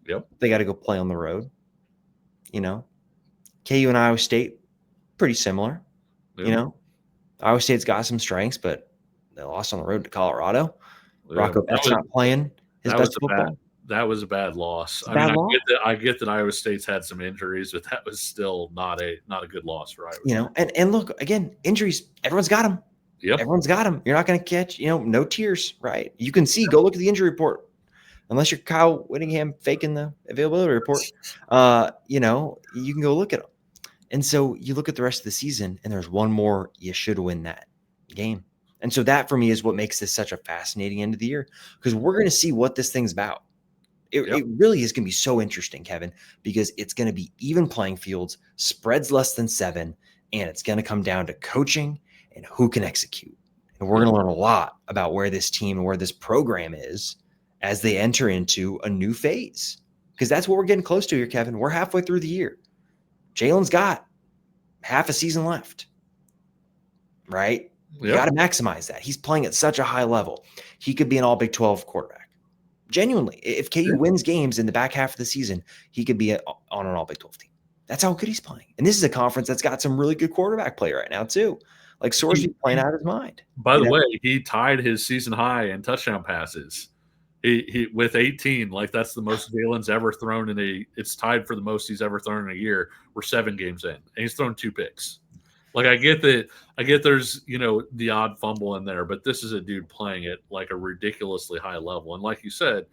Yep. They got to go play on the road. KU and Iowa State, pretty similar. Yep. Iowa State's got some strengths, but they lost on the road to Colorado. Rocco Beck's not playing his best football. That was a bad loss. I get that Iowa State's had some injuries, but that was still not a good loss for Iowa State. And look, again, injuries, everyone's got them. Yep. Everyone's got them. You're not going to catch, no tears, right? You can see, go look at the injury report. Unless you're Kyle Whittingham faking the availability report, you can go look at them. And so you look at the rest of the season, and there's one more you should win that game. And so that, for me, is what makes this such a fascinating end of the year, because we're going to see what this thing's about. It really is going to be so interesting, Kevin, because it's going to be even playing fields, spreads less than 7, and it's going to come down to coaching and who can execute. And we're going to learn a lot about where this team and where this program is as they enter into a new phase, because that's what we're getting close to here, Kevin. We're halfway through the year. Jalen's got half a season left, right? You got to maximize that. He's playing at such a high level. He could be an all Big 12 quarterback. Genuinely, if KU wins games in the back half of the season, he could be on an all Big 12 team. That's how good he's playing. And this is a conference that's got some really good quarterback play right now too. Like Sorsby playing out of his mind. By the way, he tied his season high in touchdown passes. He with 18, like that's the most Jalen's ever thrown it's tied for the most he's ever thrown in a year. We're 7 games in, and he's thrown 2 picks. Like, I get there's, the odd fumble in there, but this is a dude playing at like a ridiculously high level. And like you said,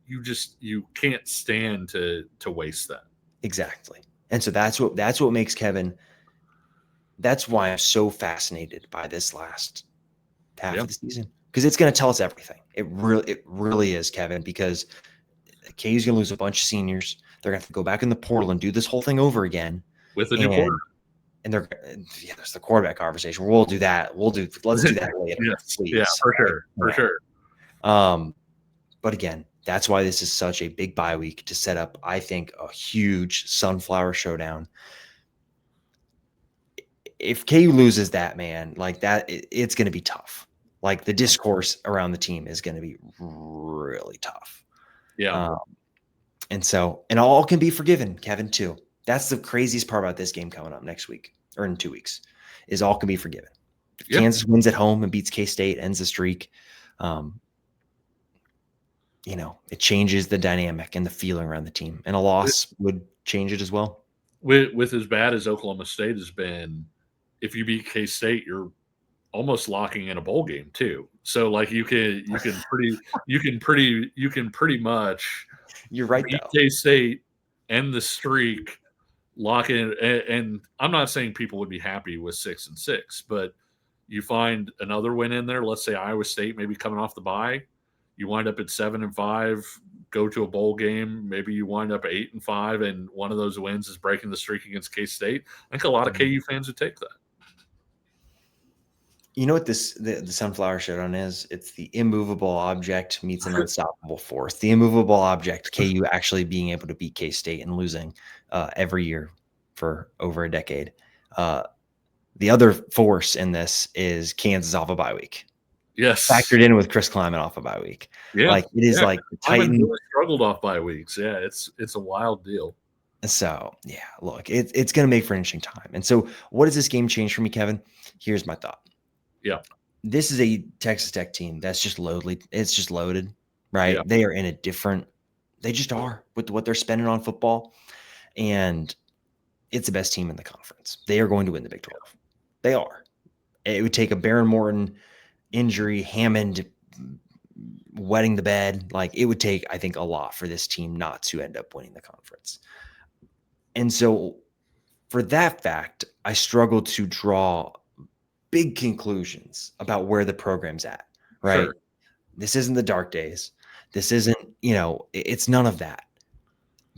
you can't stand to waste that. Exactly. And so that's what makes Kevin. That's why I'm so fascinated by this last half of the season, because it's going to tell us everything. It really is, Kevin, because KU's going to lose a bunch of seniors. They're going to have to go back in the portal and do this whole thing over again with a new quarterback. And there's the quarterback conversation. We'll do that. Let's do that later. Please. Yeah, for sure. But again, that's why this is such a big bye week, to set up, I think, a huge sunflower showdown. If KU loses that, man, like that, it's going to be tough. Like, the discourse around the team is going to be really tough. Yeah. And all can be forgiven, Kevin, too. That's the craziest part about this game coming up next week, or in 2 weeks, is all can be forgiven. If Kansas wins at home and beats K-State, ends the streak, it changes the dynamic and the feeling around the team. And a loss would change it as well. With as bad as Oklahoma State has been, if you beat K-State, you're almost locking in a bowl game too. So like you can pretty much, you're right, beat K-State, end the streak, lock in. And I'm not saying people would be happy with 6-6, but you find another win in there. Let's say Iowa State, maybe coming off the bye, you wind up at 7-5, go to a bowl game. Maybe you wind up at 8-5, and one of those wins is breaking the streak against K-State. I think a lot of KU fans would take that. You know what the Sunflower Showdown is? It's the immovable object meets an unstoppable force. The immovable object, KU actually being able to beat K-State and losing every year for over a decade. The other force in this is Kansas off a bye week. Yes. Factored in with Chris Kleiman off a bye week. Yeah. Like, it is Yeah. like the Kleiman Titans. really struggled off bye weeks. Yeah, it's a wild deal. So, yeah, look, it's going to make for an interesting time. And so what does this game change for me, Kevin? Here's my thought. Yeah. This is a Texas Tech team that's just loaded. It's just loaded, right? Yeah. They are in a different – they just are with what they're spending on football. And it's the best team in the conference. They are going to win the Big 12. They are. It would take a Baron Morton injury, Hammond wetting the bed. Like, it would take, I think, a lot for this team not to end up winning the conference. And so for that fact, I struggle to draw big conclusions about where the program's at, right? Sure. This isn't the dark days. This isn't, it's none of that.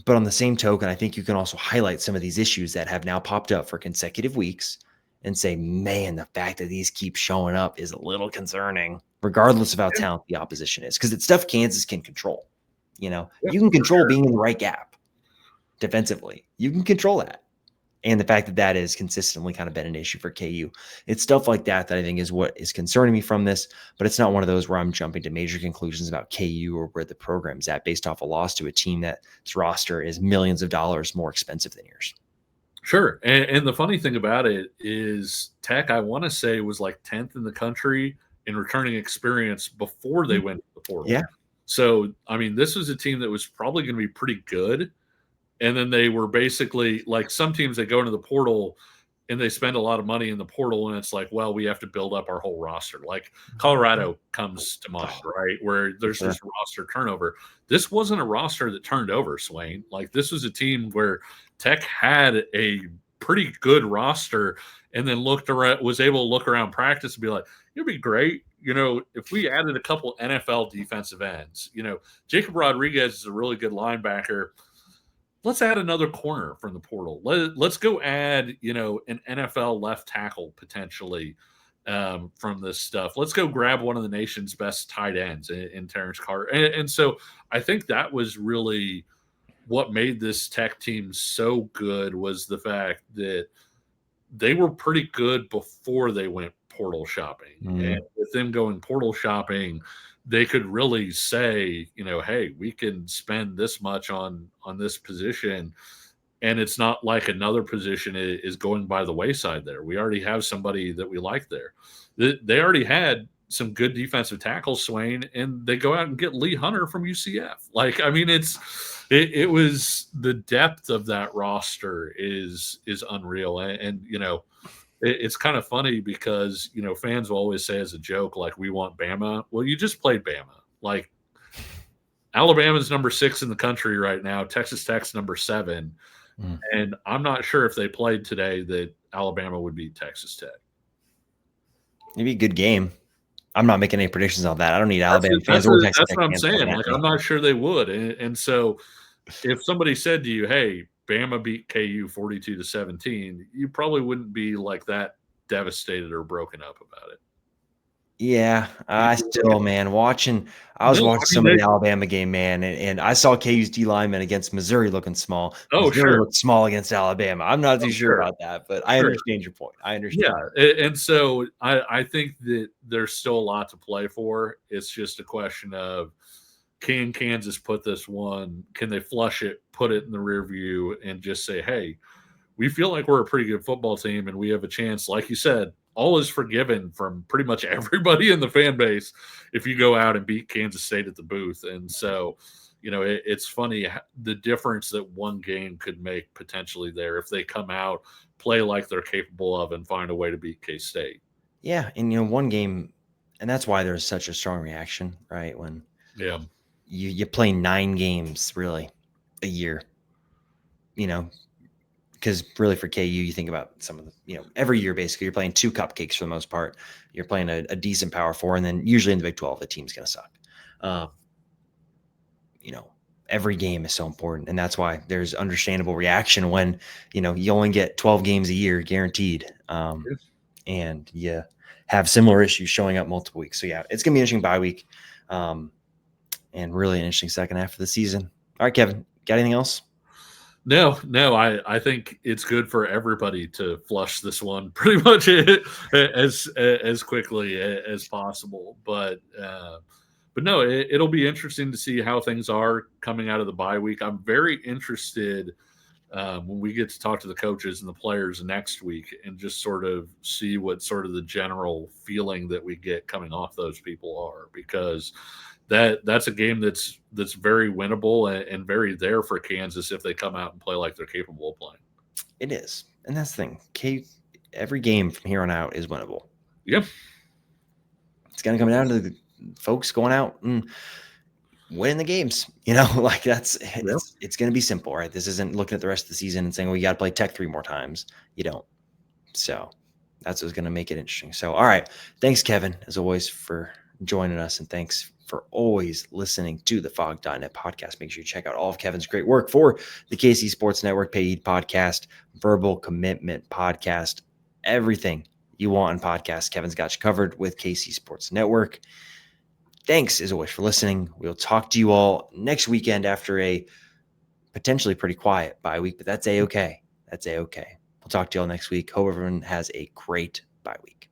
But on the same token, I think you can also highlight some of these issues that have now popped up for consecutive weeks and say, man, the fact that these keep showing up is a little concerning, regardless of how talented the opposition is, because it's stuff Kansas can control. You can control being in the right gap defensively. You can control that. And the fact that that has consistently kind of been an issue for KU. It's stuff like that I think is what is concerning me from this, but it's not one of those where I'm jumping to major conclusions about KU or where the program's at based off a loss to a team that's roster is millions of dollars more expensive than yours. Sure. And the funny thing about it is Tech, I want to say, was like 10th in the country in returning experience before they went to the portal. Yeah. So, I mean, this was a team that was probably going to be pretty good. And then they were basically like some teams that go into the portal and they spend a lot of money in the portal. And it's like, well, we have to build up our whole roster. Like Colorado comes to mind, right? Where there's this roster turnover. This wasn't a roster that turned over, Swain. Like, this was a team where Tech had a pretty good roster and then was able to look around practice and be like, it'd be great, if we added a couple NFL defensive ends. Jacob Rodriguez is a really good linebacker. Let's add another corner from the portal. Let's go add, an NFL left tackle potentially from this stuff. Let's go grab one of the nation's best tight ends in Terrence Carter. And so I think that was really what made this Tech team so good, was the fact that they were pretty good before they went portal shopping. And with them going portal shopping, they could really say, hey, we can spend this much on this position, and it's not like another position is going by the wayside there. We already have somebody that we like there. They already had some good defensive tackles, Swain, and they go out and get Lee Hunter from UCF. Like, I mean, it was the depth of that roster is unreal. And it's kind of funny because, fans will always say as a joke, like, we want Bama. Well, you just played Bama. Like, Alabama's number 6 in the country right now. Texas Tech's number 7. And I'm not sure if they played today that Alabama would beat Texas Tech. Maybe a good game. I'm not making any predictions on that. I don't need Alabama fans or Texas Tech That's what I'm fans saying. coming at Like, me. I'm not sure they would. And so if somebody said to you, hey, Bama beat KU 42-17, you probably wouldn't be like that devastated or broken up about it. Yeah, I was watching some of the Alabama game, man, and I saw KU's D lineman against Missouri looking small. Missouri looked small against Alabama. I'm not too sure about that, but I understand your point. I understand. Yeah, and so I think that there's still a lot to play for. It's just a question of, can Kansas put this one? Can they flush it, put it in the rear view, and just say, hey, we feel like we're a pretty good football team and we have a chance, like you said, all is forgiven from pretty much everybody in the fan base if you go out and beat Kansas State at the booth. And so, it's funny the difference that one game could make potentially there if they come out, play like they're capable of, and find a way to beat K-State. Yeah, and one game, and that's why there's such a strong reaction, right? When you play 9 games really a year, because really for KU, you think about some of the, every year basically you're playing 2 cupcakes for the most part. You're playing a decent Power 4, and then usually in the Big 12, the team's going to suck. Every game is so important, and that's why there's understandable reaction when, you only get 12 games a year guaranteed, and you have similar issues showing up multiple weeks. So, yeah, it's going to be an interesting bye week, and really an interesting second half of the season. All right, Kevin, got anything else? No, I think it's good for everybody to flush this one pretty much as quickly as possible. But no, it'll be interesting to see how things are coming out of the bye week. I'm very interested when we get to talk to the coaches and the players next week and just sort of see what sort of the general feeling that we get coming off those people are, because that's a game that's very winnable and very there for Kansas if they come out and play like they're capable of playing. It is. And that's the thing. Every game from here on out is winnable. Yep. It's going to come down to the folks going out and winning the games. Like it's going to be simple, right? This isn't looking at the rest of the season and saying, well, you got to play Tech 3 more times. You don't. So that's what's going to make it interesting. So, all right. Thanks, Kevin, as always, for joining us. And thanks for always listening to the Fog.net podcast. Make sure you check out all of Kevin's great work for the KC Sports Network, Paid Podcast, Verbal Commitment Podcast, everything you want in podcasts. Kevin's got you covered with KC Sports Network. Thanks, as always, for listening. We'll talk to you all next weekend after a potentially pretty quiet bye week, but that's A-okay. That's A-okay. We'll talk to you all next week. Hope everyone has a great bye week.